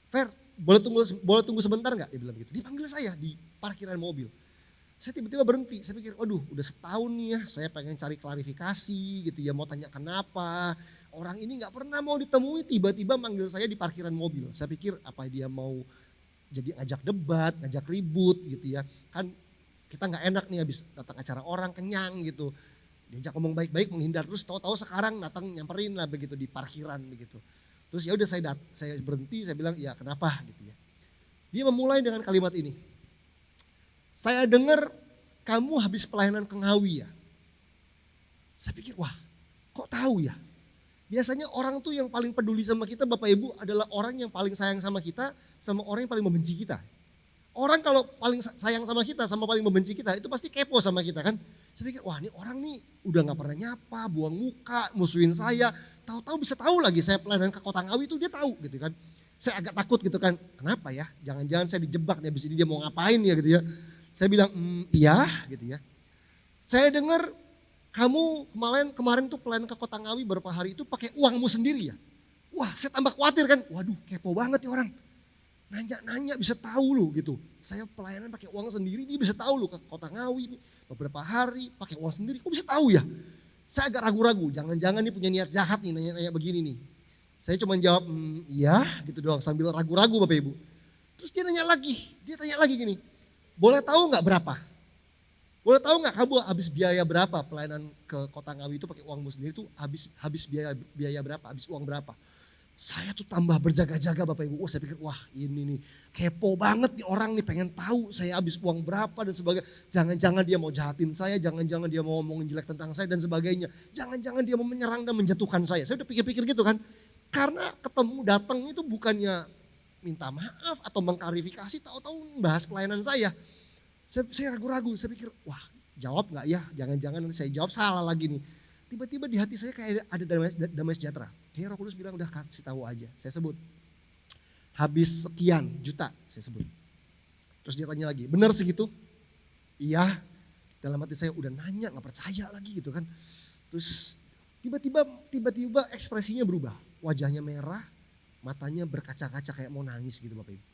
"Fer, boleh tunggu sebentar nggak?" Dia bilang gitu. Dia panggil saya di parkiran mobil. Saya tiba-tiba berhenti, saya pikir, waduh udah setahun nih ya, saya pengen cari klarifikasi gitu ya, mau tanya kenapa. Orang ini nggak pernah mau ditemui, tiba-tiba manggil saya di parkiran mobil. Saya pikir apa dia mau jadi ngajak debat, ngajak ribut gitu ya. Kan kita nggak enak nih habis datang acara orang kenyang gitu. Diajak ngomong baik-baik menghindar, terus tahu-tahu sekarang datang nyamperin lah begitu di parkiran begitu. Terus ya udah saya berhenti, saya bilang ya kenapa gitu ya. Dia memulai dengan kalimat ini. "Saya dengar kamu habis pelayanan ke Ngawi ya." Saya pikir wah kok tahu ya? Biasanya orang tuh yang paling peduli sama kita Bapak Ibu adalah orang yang paling sayang sama kita sama orang yang paling membenci kita. Orang kalau paling sayang sama kita sama paling membenci kita itu pasti kepo sama kita kan. Saya pikir wah ini orang nih udah gak pernah nyapa, buang muka, musuhin saya. Tahu-tahu bisa tahu lagi saya pelayanan ke Kota Ngawi itu dia tahu gitu kan. Saya agak takut gitu kan, kenapa ya? Jangan-jangan saya dijebak nih abis ini dia mau ngapain ya gitu ya. Saya bilang iya gitu ya. Saya dengar kamu kemarin tuh pelayanan ke Kota Ngawi beberapa hari itu pakai uangmu sendiri ya. Wah saya tambah khawatir kan, waduh kepo banget nih orang. Nanya-nanya bisa tahu loh gitu. Saya pelayanan pakai uang sendiri, dia bisa tahu loh ke Kota Ngawi beberapa hari pakai uang sendiri, kok bisa tahu ya? Saya agak ragu-ragu, jangan-jangan nih punya niat jahat nih nanya-nanya begini nih. Saya cuma jawab iya gitu doang sambil ragu-ragu Bapak Ibu. Terus dia tanya lagi gini, boleh tahu nggak berapa? Boleh tahu nggak kamu habis biaya berapa pelayanan ke Kota Ngawi itu pakai uangmu sendiri tuh habis biaya berapa, habis uang berapa? Saya tuh tambah berjaga-jaga Bapak Ibu. Saya pikir wah ini nih kepo banget nih orang nih pengen tahu saya habis uang berapa dan sebagainya. Jangan-jangan dia mau jahatin saya, jangan-jangan dia mau ngomongin jelek tentang saya dan sebagainya. Jangan-jangan dia mau menyerang dan menjatuhkan saya. Saya udah pikir-pikir gitu kan. Karena ketemu datang itu bukannya minta maaf atau mengklarifikasi, tahu-tahu membahas pelayanan saya. Saya ragu-ragu, saya pikir wah jawab gak ya, jangan-jangan saya jawab salah lagi nih. Tiba-tiba di hati saya kayak ada damai sejahtera. Kayaknya Roh Kudus bilang udah kasih tahu aja. Saya sebut. Habis sekian juta saya sebut. Terus dia tanya lagi, benar segitu? Iya. Dalam hati saya udah nanya gak percaya lagi gitu kan. Terus tiba-tiba ekspresinya berubah. Wajahnya merah, matanya berkaca-kaca kayak mau nangis gitu Bapak Ibu.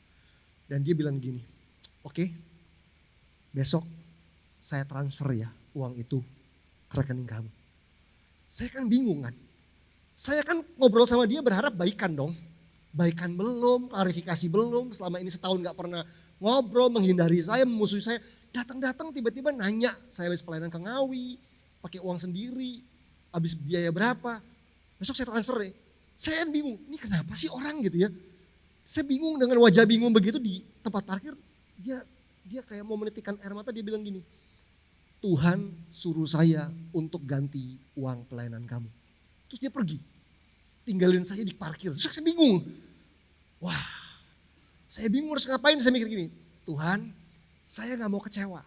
Dan dia bilang gini, oke, besok saya transfer ya uang itu ke rekening kamu. Saya kan bingung kan. Saya kan ngobrol sama dia berharap baikan dong. Baikan belum, klarifikasi belum. Selama ini setahun gak pernah ngobrol, menghindari saya, memusuhi saya. Datang-datang tiba-tiba nanya, saya habis pelayanan ke Ngawi, pakai uang sendiri, habis biaya berapa. Besok saya transfer ya. Saya bingung, ini kenapa sih orang gitu ya. Saya bingung dengan wajah bingung begitu di tempat parkir. Dia kayak mau menitikkan air mata, dia bilang gini, Tuhan suruh saya untuk ganti uang pelayanan kamu. Terus dia pergi, tinggalin saya di parkir. Terus saya bingung, wah saya bingung harus ngapain. Saya mikir gini, Tuhan saya gak mau kecewa.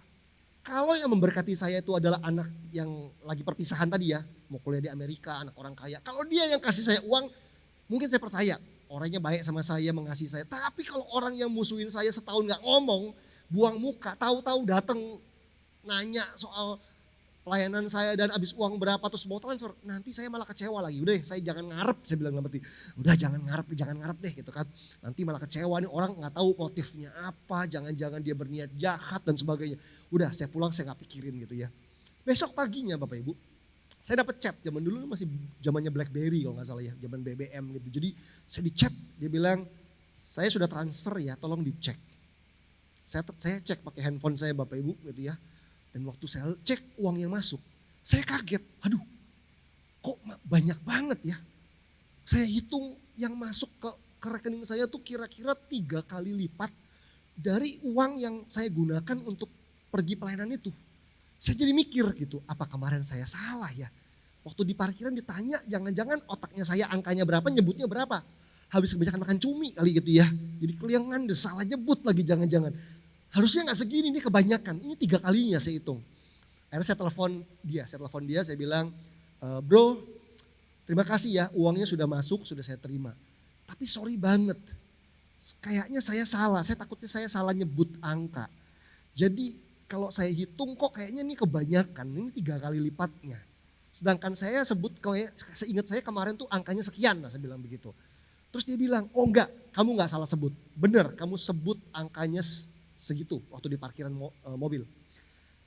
Kalau yang memberkati saya itu adalah anak yang lagi perpisahan tadi ya, mau kuliah di Amerika, anak orang kaya. Kalau dia yang kasih saya uang, mungkin saya percaya. Orangnya baik sama saya, mengasihi saya. Tapi kalau orang yang musuhin saya setahun gak ngomong, buang muka, tahu-tahu datang nanya soal pelayanan saya dan habis uang berapa terus mau transfer, nanti saya malah kecewa lagi. Udah saya jangan ngarep, saya bilang berarti. Udah jangan ngarep deh gitu kan. Nanti malah kecewa nih orang gak tahu motifnya apa, jangan-jangan dia berniat jahat dan sebagainya. Udah saya pulang saya gak pikirin gitu ya. Besok paginya Bapak Ibu, saya dapat chat, zaman dulu masih zamannya BlackBerry kalau gak salah ya, zaman BBM gitu. Jadi saya di chat, dia bilang saya sudah transfer ya, tolong dicek. Saya cek pakai handphone saya Bapak Ibu gitu ya. Dan waktu saya cek uang yang masuk, saya kaget. Aduh, kok banyak banget ya. Saya hitung yang masuk ke rekening saya tuh kira-kira 3 kali lipat dari uang yang saya gunakan untuk pergi pelayanan itu. Saya jadi mikir gitu, apa kemarin saya salah ya? Waktu di parkiran ditanya, jangan-jangan otaknya saya angkanya berapa, nyebutnya berapa. Habis kebanyakan makan cumi kali gitu ya. Jadi keliangan, salah nyebut lagi jangan-jangan. Harusnya gak segini nih kebanyakan, ini 3 kalinya saya hitung. Akhirnya saya telepon dia, saya bilang, bro terima kasih ya uangnya sudah masuk, sudah saya terima. Tapi sorry banget, kayaknya saya salah, saya takutnya saya salah nyebut angka. Jadi kalau saya hitung kok kayaknya ini kebanyakan, ini 3 kali lipatnya. Sedangkan saya sebut, seingat saya kemarin tuh angkanya sekian, saya bilang begitu. Terus dia bilang, oh enggak, kamu gak salah sebut. Bener, kamu sebut angkanya segitu waktu di parkiran mobil.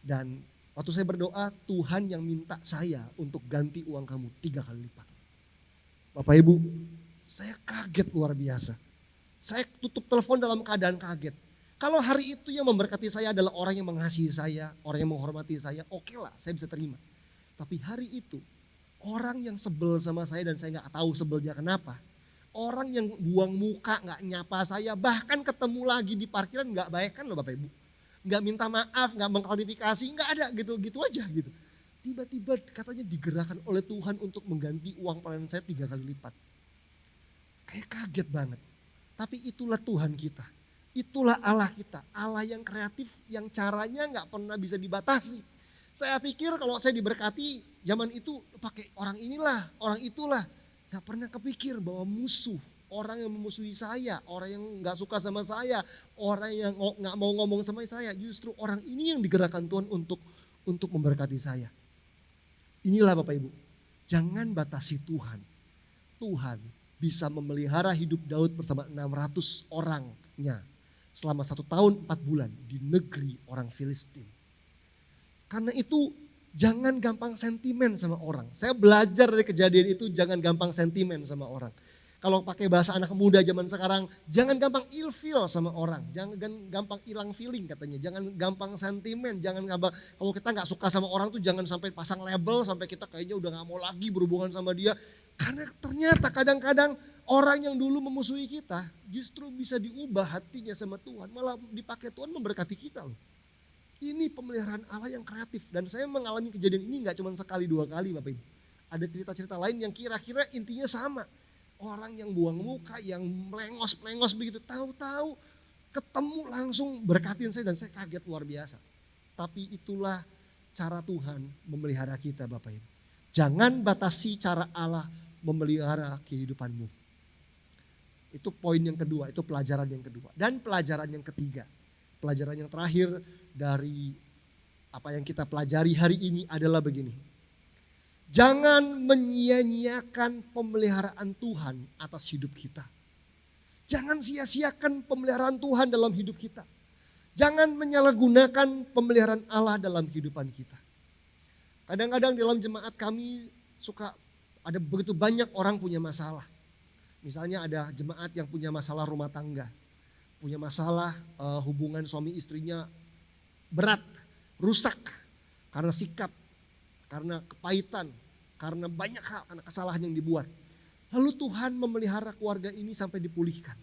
Dan waktu saya berdoa, Tuhan yang minta saya untuk ganti uang kamu 3 kali lipat. Bapak Ibu, saya kaget luar biasa. Saya tutup telepon dalam keadaan kaget. Kalau hari itu yang memberkati saya adalah orang yang mengasihi saya, orang yang menghormati saya, oke lah saya bisa terima. Tapi hari itu, orang yang sebel sama saya dan saya gak tahu sebelnya kenapa. Orang yang buang muka, gak nyapa saya, bahkan ketemu lagi di parkiran gak baik kan loh Bapak Ibu. Gak minta maaf, gak mengklarifikasi, gak ada gitu aja gitu. tiba-tiba katanya digerakkan oleh Tuhan untuk mengganti uang pelayanan saya 3 kali lipat. Kayak kaget banget. Tapi itulah Tuhan kita. Itulah Allah kita. Allah yang kreatif, yang caranya gak pernah bisa dibatasi. Saya pikir kalau saya diberkati zaman itu pakai orang inilah, orang itulah. Gak pernah kepikir bahwa musuh, orang yang memusuhi saya, orang yang gak suka sama saya, orang yang gak mau ngomong sama saya. Justru orang ini yang digerakkan Tuhan untuk memberkati saya. Inilah Bapak Ibu, jangan batasi Tuhan. Tuhan bisa memelihara hidup Daud bersama 600 orangnya selama 1 tahun 4 bulan di negeri orang Filistin. Karena itu jangan gampang sentimen sama orang. Saya belajar dari kejadian itu, jangan gampang sentimen sama orang. Kalau pakai bahasa anak muda zaman sekarang, jangan gampang ilfeel sama orang. Jangan gampang hilang feeling katanya. Jangan gampang sentimen. Jangan gampang, kalau kita gak suka sama orang tuh jangan sampai pasang label. Sampai kita kayaknya udah gak mau lagi berhubungan sama dia. Karena ternyata kadang-kadang orang yang dulu memusuhi kita justru bisa diubah hatinya sama Tuhan. Malah dipakai Tuhan memberkati kita loh. Ini pemeliharaan Allah yang kreatif. Dan saya mengalami kejadian ini gak cuma sekali 2 kali Bapak Ibu. Ada cerita-cerita lain yang kira-kira intinya sama. Orang yang buang muka, yang melengos-melengos begitu, tahu-tahu ketemu langsung berkatin saya dan saya kaget luar biasa. Tapi itulah cara Tuhan memelihara kita Bapak Ibu. Jangan batasi cara Allah memelihara kehidupanmu. Itu poin yang kedua, itu pelajaran yang kedua. Dan pelajaran yang ketiga, pelajaran yang terakhir dari apa yang kita pelajari hari ini adalah begini. Jangan menyia-nyiakan pemeliharaan Tuhan atas hidup kita. Jangan sia-siakan pemeliharaan Tuhan dalam hidup kita. Jangan menyalahgunakan pemeliharaan Allah dalam kehidupan kita. Kadang-kadang dalam jemaat kami suka ada begitu banyak orang punya masalah. Misalnya ada jemaat yang punya masalah rumah tangga. Punya masalah hubungan suami istrinya berat, rusak karena sikap, karena kepahitan, karena banyak hal, karena kesalahan yang dibuat. Lalu Tuhan memelihara keluarga ini sampai dipulihkan.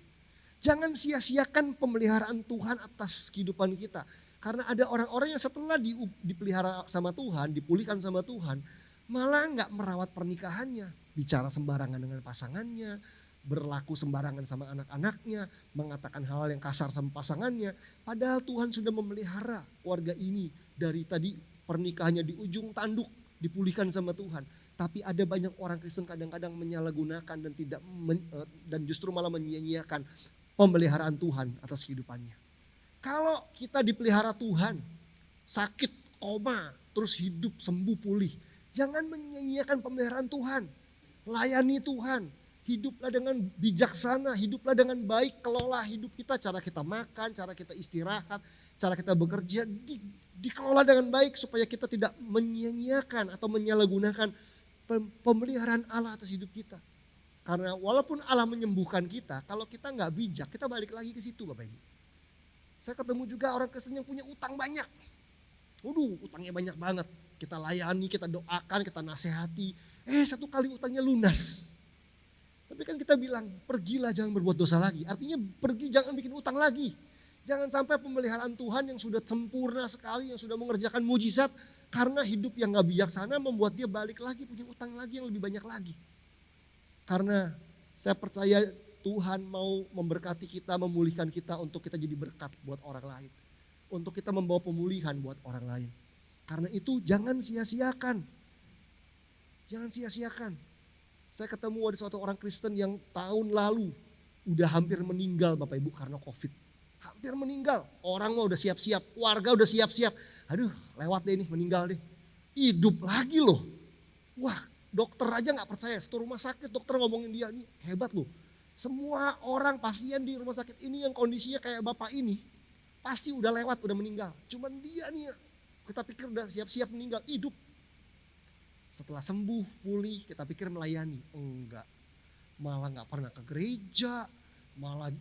Jangan sia-siakan pemeliharaan Tuhan atas kehidupan kita. Karena ada orang-orang yang setelah dipelihara sama Tuhan, dipulihkan sama Tuhan, malah gak merawat pernikahannya. Bicara sembarangan dengan pasangannya, berlaku sembarangan sama anak-anaknya, mengatakan hal yang kasar sama pasangannya. Padahal Tuhan sudah memelihara keluarga ini dari tadi pernikahannya di ujung tanduk, dipulihkan sama Tuhan. Tapi ada banyak orang Kristen kadang-kadang menyalahgunakan dan dan justru malah menyia-nyiakan pemeliharaan Tuhan atas kehidupannya. Kalau kita dipelihara Tuhan, sakit, koma, terus hidup, sembuh, pulih. Jangan menyia-nyiakan pemeliharaan Tuhan. Layani Tuhan. Hiduplah dengan bijaksana, hiduplah dengan baik, kelola hidup kita. Cara kita makan, cara kita istirahat, cara kita bekerja, dikelola dengan baik supaya kita tidak menyia-nyiakan atau menyalahgunakan pemeliharaan Allah atas hidup kita. Karena walaupun Allah menyembuhkan kita, kalau kita nggak bijak, kita balik lagi ke situ Bapak Ibu. Saya ketemu juga orang Kristen yang punya utang banyak. Waduh, utangnya banyak banget. Kita layani, kita doakan, kita nasihati. 1 kali utangnya lunas. Tapi kan kita bilang, pergilah jangan berbuat dosa lagi. Artinya pergi jangan bikin utang lagi. Jangan sampai pemeliharaan Tuhan yang sudah sempurna sekali, yang sudah mengerjakan mujizat, karena hidup yang gak bijaksana membuat dia balik lagi punya utang lagi yang lebih banyak lagi. Karena saya percaya Tuhan mau memberkati kita, memulihkan kita untuk kita jadi berkat buat orang lain. Untuk kita membawa pemulihan buat orang lain. Karena itu jangan sia-siakan. Jangan sia-siakan. Saya ketemu ada suatu orang Kristen yang tahun lalu udah hampir meninggal Bapak Ibu karena COVID. Hampir meninggal. Orang mah udah siap-siap, keluarga udah siap-siap. Aduh, lewat deh ini, meninggal deh. Hidup lagi loh. Wah, dokter aja gak percaya. Satu rumah sakit dokter ngomongin dia, ini hebat loh. Semua orang pasien di rumah sakit ini yang kondisinya kayak bapak ini, pasti udah lewat, udah meninggal. Cuman dia nih, kita pikir udah siap-siap meninggal, hidup. Setelah sembuh, pulih, kita pikir melayani. Enggak, malah gak pernah ke gereja, malah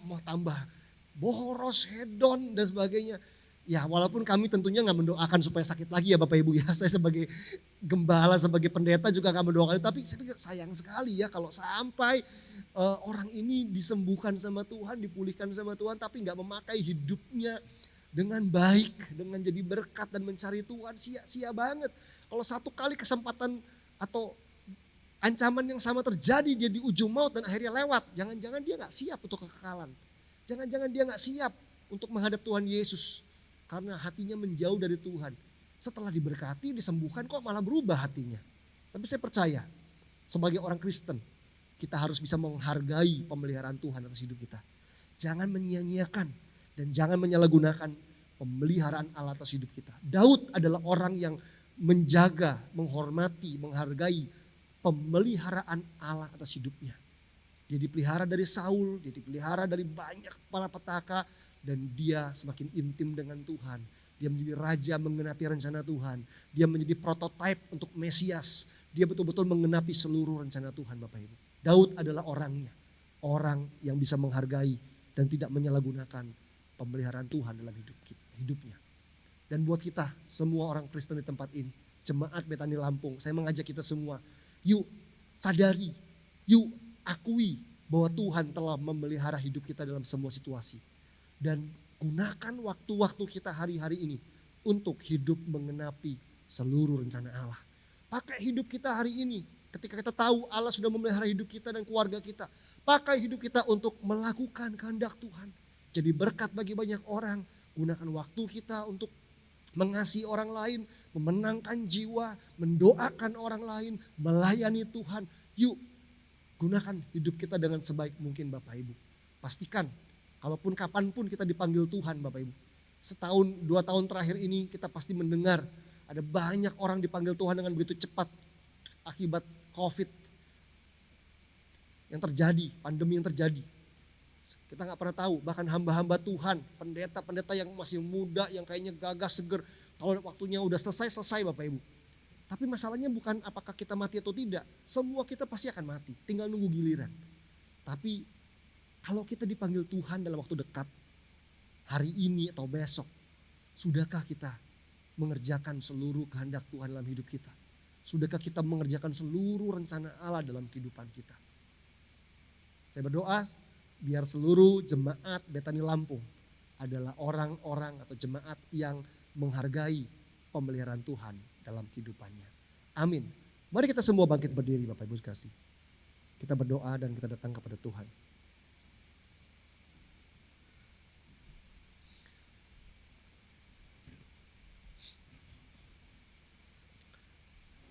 mau tambah boros, hedon dan sebagainya. Ya walaupun kami tentunya gak mendoakan supaya sakit lagi ya Bapak Ibu ya. Saya sebagai gembala, sebagai pendeta juga gak mendoakan. Tapi saya pikir sayang sekali ya kalau sampai orang ini disembuhkan sama Tuhan, dipulihkan sama Tuhan. Tapi gak memakai hidupnya dengan baik, dengan jadi berkat dan mencari Tuhan. Sia-sia banget. Kalau satu kali kesempatan atau ancaman yang sama terjadi, dia di ujung maut dan akhirnya lewat. Jangan-jangan dia gak siap untuk kekekalan. Jangan-jangan dia gak siap untuk menghadap Tuhan Yesus. Karena hatinya menjauh dari Tuhan. Setelah diberkati, disembuhkan kok malah berubah hatinya. Tapi saya percaya sebagai orang Kristen, kita harus bisa menghargai pemeliharaan Tuhan atas hidup kita. Jangan menyia-nyiakan dan jangan menyalahgunakan pemeliharaan Allah atas hidup kita. Daud adalah orang yang menjaga, menghormati, menghargai pemeliharaan Allah atas hidupnya. Dia dipelihara dari Saul, dia dipelihara dari banyak kepala petaka, dan dia semakin intim dengan Tuhan. Dia menjadi raja menggenapi rencana Tuhan. Dia menjadi prototipe untuk Mesias. Dia betul-betul menggenapi seluruh rencana Tuhan, Bapak Ibu. Daud adalah orangnya. Orang yang bisa menghargai dan tidak menyalahgunakan pemeliharaan Tuhan dalam hidupnya. Dan buat kita semua orang Kristen di tempat ini, Jemaat Betani Lampung, saya mengajak kita semua, yuk sadari, yuk akui bahwa Tuhan telah memelihara hidup kita dalam semua situasi. Dan gunakan waktu-waktu kita hari-hari ini untuk hidup mengenapi seluruh rencana Allah. Pakai hidup kita hari ini ketika kita tahu Allah sudah memelihara hidup kita dan keluarga kita. Pakai hidup kita untuk melakukan kehendak Tuhan. Jadi berkat bagi banyak orang. Gunakan waktu kita untuk mengasihi orang lain, memenangkan jiwa, mendoakan orang lain, melayani Tuhan. Yuk, gunakan hidup kita dengan sebaik mungkin Bapak Ibu. Pastikan, kalaupun kapanpun kita dipanggil Tuhan Bapak Ibu. Setahun, 2 tahun terakhir ini kita pasti mendengar ada banyak orang dipanggil Tuhan dengan begitu cepat akibat COVID yang terjadi, pandemi yang terjadi. Kita gak pernah tahu, bahkan hamba-hamba Tuhan, pendeta-pendeta yang masih muda, yang kayaknya gagah, seger. Kalau waktunya udah selesai Bapak Ibu. Tapi masalahnya bukan apakah kita mati atau tidak. Semua kita pasti akan mati, tinggal nunggu giliran. Tapi kalau kita dipanggil Tuhan dalam waktu dekat, hari ini atau besok, sudahkah kita mengerjakan seluruh kehendak Tuhan dalam hidup kita? Sudahkah kita mengerjakan seluruh rencana Allah dalam kehidupan kita? Saya berdoa, biar seluruh jemaat Betani Lampung adalah orang-orang atau jemaat yang menghargai pemeliharaan Tuhan dalam kehidupannya. Amin. Mari kita semua bangkit berdiri Bapak Ibu kasih. Kita berdoa dan kita datang kepada Tuhan.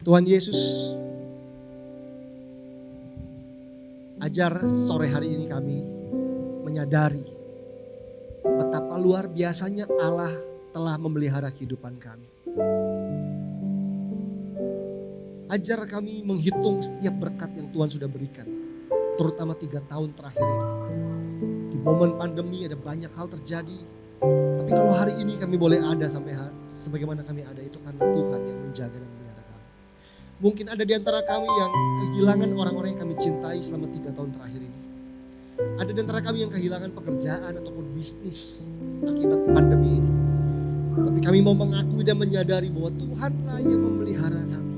Tuhan Yesus, ajar sore hari ini kami menyadari betapa luar biasanya Allah telah memelihara kehidupan kami. Ajar kami menghitung setiap berkat yang Tuhan sudah berikan, terutama 3 tahun terakhir ini. Di momen pandemi ada banyak hal terjadi, tapi kalau hari ini kami boleh ada sampai sebagaimana kami ada, itu karena Tuhan yang menjaga dan memelihara kami. Mungkin ada di antara kami yang kehilangan orang-orang yang kami cintai selama 3 tahun terakhir ini. Ada di antara kami yang kehilangan pekerjaan ataupun bisnis akibat pandemi ini. Tapi kami mau mengakui dan menyadari bahwa Tuhanlah yang memelihara kami.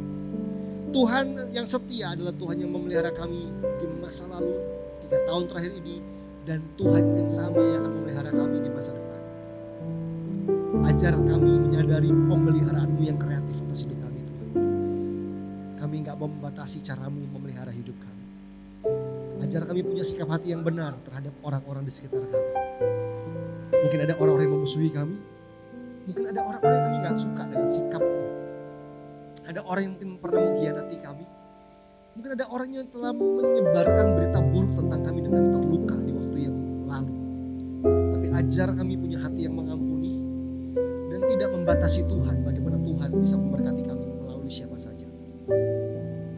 Tuhan yang setia adalah Tuhan yang memelihara kami di masa lalu 3 tahun terakhir ini. Dan Tuhan yang sama yang akan memelihara kami di masa depan. Ajar kami menyadari pemeliharaan-Mu yang kreatif atas hidup kami Tuhan. Kami gak mau membatasi cara-Mu memelihara hidup kami. Ajar kami punya sikap hati yang benar terhadap orang-orang di sekitar kami. Mungkin ada orang-orang yang memusuhi kami. Mungkin ada orang-orang yang kami gak suka dengan sikapnya. Ada orang yang mungkin pernah mengkhianati kami. Mungkin ada orang yang telah menyebarkan berita buruk tentang kami dan kami terluka di waktu yang lalu. Tapi ajar kami punya hati yang mengampuni dan tidak membatasi Tuhan, bagaimana Tuhan bisa memberkati kami melalui siapa saja.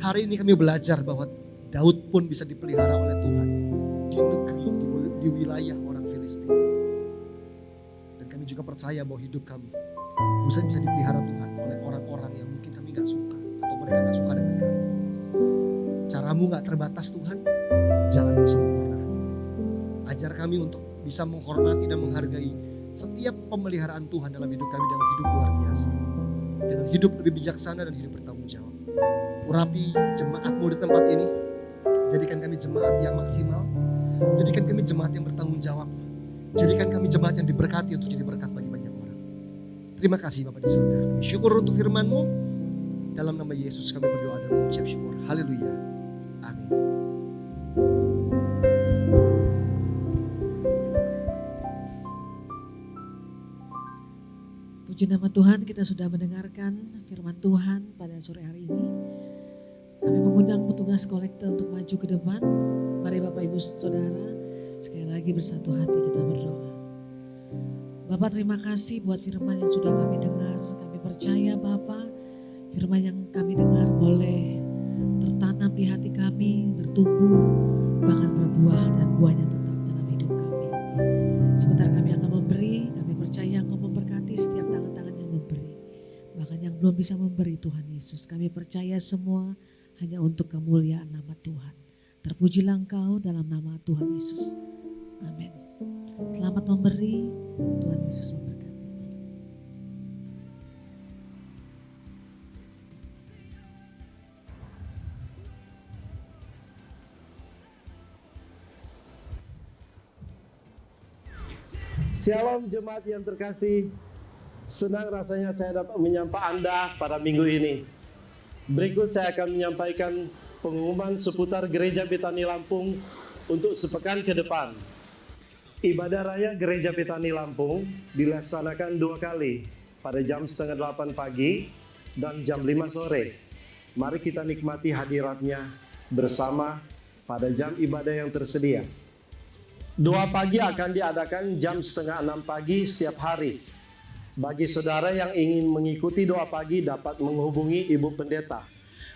Hari ini kami belajar bahwa Daud pun bisa dipelihara oleh Tuhan di negeri, di wilayah orang Filistin. Dan kami juga percaya bahwa hidup kami bisa dipelihara Tuhan oleh orang-orang yang mungkin kami gak suka atau mereka gak suka dengan kami. Caramu gak terbatas Tuhan, jalanmu sempurna. Ajar kami untuk bisa menghormati dan menghargai setiap pemeliharaan Tuhan dalam hidup kami dengan hidup luar biasa. Dengan hidup lebih bijaksana dan hidup bertanggung jawab. Urapi jemaat-Mu di tempat ini. Jadikan kami jemaat yang maksimal. Jadikan kami jemaat yang bertanggung jawab. Jadikan kami jemaat yang diberkati untuk jadi berkat bagi banyak orang. Terima kasih Bapak di surga. Kami syukur untuk firman-Mu. Dalam nama Yesus kami berdoa dan mengucap syukur. Haleluya. Amin. Puji nama Tuhan, kita sudah mendengarkan firman Tuhan pada sore hari ini. Kami mengundang petugas kolektor untuk maju ke depan. Mari Bapak Ibu Saudara, sekali lagi bersatu hati kita berdoa. Bapak, terima kasih buat firman yang sudah kami dengar. Kami percaya Bapak, firman yang kami dengar boleh tertanam di hati kami, bertumbuh, bahkan berbuah dan buahnya tetap dalam hidup kami. Sebentar kami akan memberi, kami percaya Engkau memberkati setiap tangan-tangan yang memberi. Bahkan yang belum bisa memberi Tuhan Yesus, kami percaya semua hanya untuk kemuliaan nama Tuhan. Terpujilah Engkau dalam nama Tuhan Yesus. Amin. Selamat memberi, Tuhan Yesus memberkati. Shalom jemaat yang terkasih, senang rasanya saya dapat menyapa Anda pada minggu ini. Berikut saya akan menyampaikan pengumuman seputar Gereja Betani Lampung untuk sepekan ke depan. Ibadah Raya Gereja Betani Lampung dilaksanakan 2 kali, pada jam 7:30 pagi dan jam 5 sore. Mari kita nikmati hadiratnya bersama pada jam ibadah yang tersedia. Doa pagi akan diadakan jam 5:30 pagi setiap hari. Bagi saudara yang ingin mengikuti doa pagi dapat menghubungi Ibu Pendeta.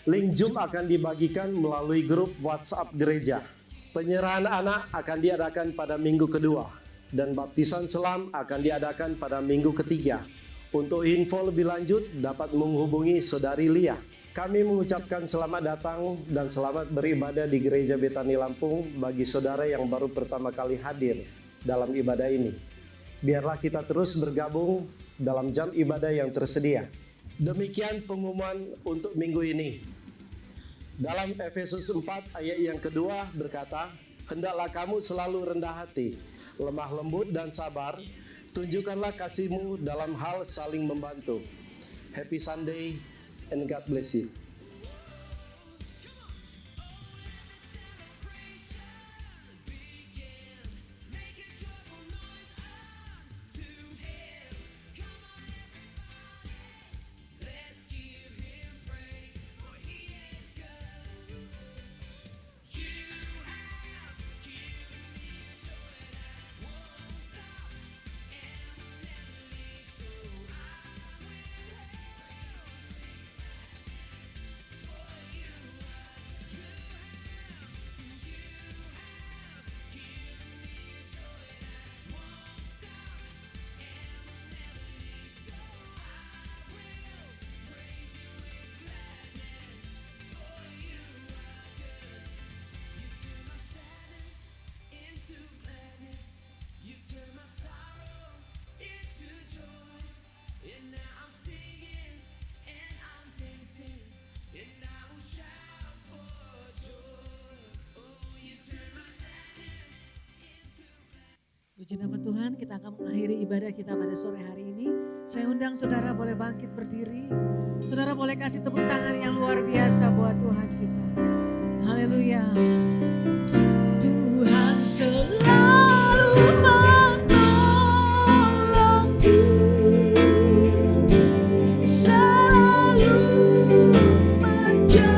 Link Zoom akan dibagikan melalui grup WhatsApp gereja. Penyerahan anak akan diadakan pada minggu kedua dan baptisan selam akan diadakan pada minggu ketiga. Untuk info lebih lanjut dapat menghubungi Saudari Lia. Kami mengucapkan selamat datang dan selamat beribadah di Gereja Betani Lampung bagi saudara yang baru pertama kali hadir dalam ibadah ini. Biarlah kita terus bergabung dalam jam ibadah yang tersedia. Demikian pengumuman untuk minggu ini. Dalam Efesus 4 ayat yang kedua berkata, "Hendaklah kamu selalu rendah hati, lemah lembut dan sabar, tunjukkanlah kasihmu dalam hal saling membantu." Happy Sunday and God bless you. Puji nama Tuhan, kita akan mengakhiri ibadah kita pada sore hari ini. Saya undang saudara boleh bangkit berdiri. Saudara boleh kasih tepuk tangan yang luar biasa buat Tuhan kita. Haleluya. Tuhan selalu menolongku, selalu menjagaku.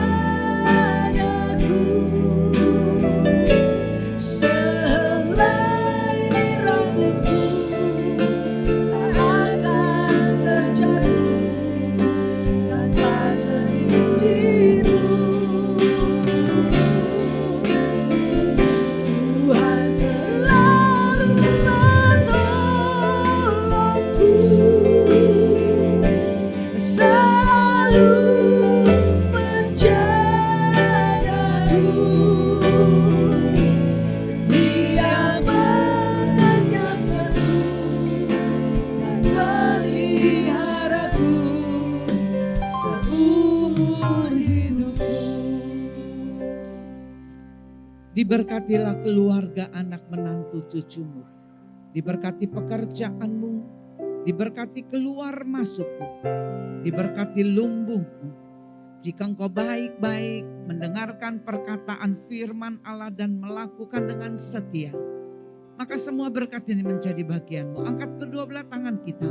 Diberkatilah keluarga, anak, menantu, cucumu. Diberkati pekerjaanmu, diberkati keluar masukmu, diberkati lumbungmu, Jika engkau baik-baik mendengarkan perkataan firman Allah dan melakukan dengan setia, maka semua berkat ini menjadi bagianmu. Angkat kedua belah tangan kita.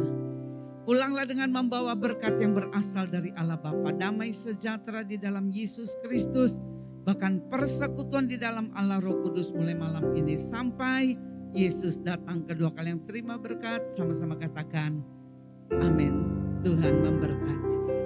Pulanglah dengan membawa berkat yang berasal dari Allah Bapa, damai sejahtera di dalam Yesus Kristus, bahkan persekutuan di dalam Allah Roh Kudus mulai malam ini sampai Yesus datang kedua kali. Yang terima berkat sama-sama katakan amin. Tuhan memberkati.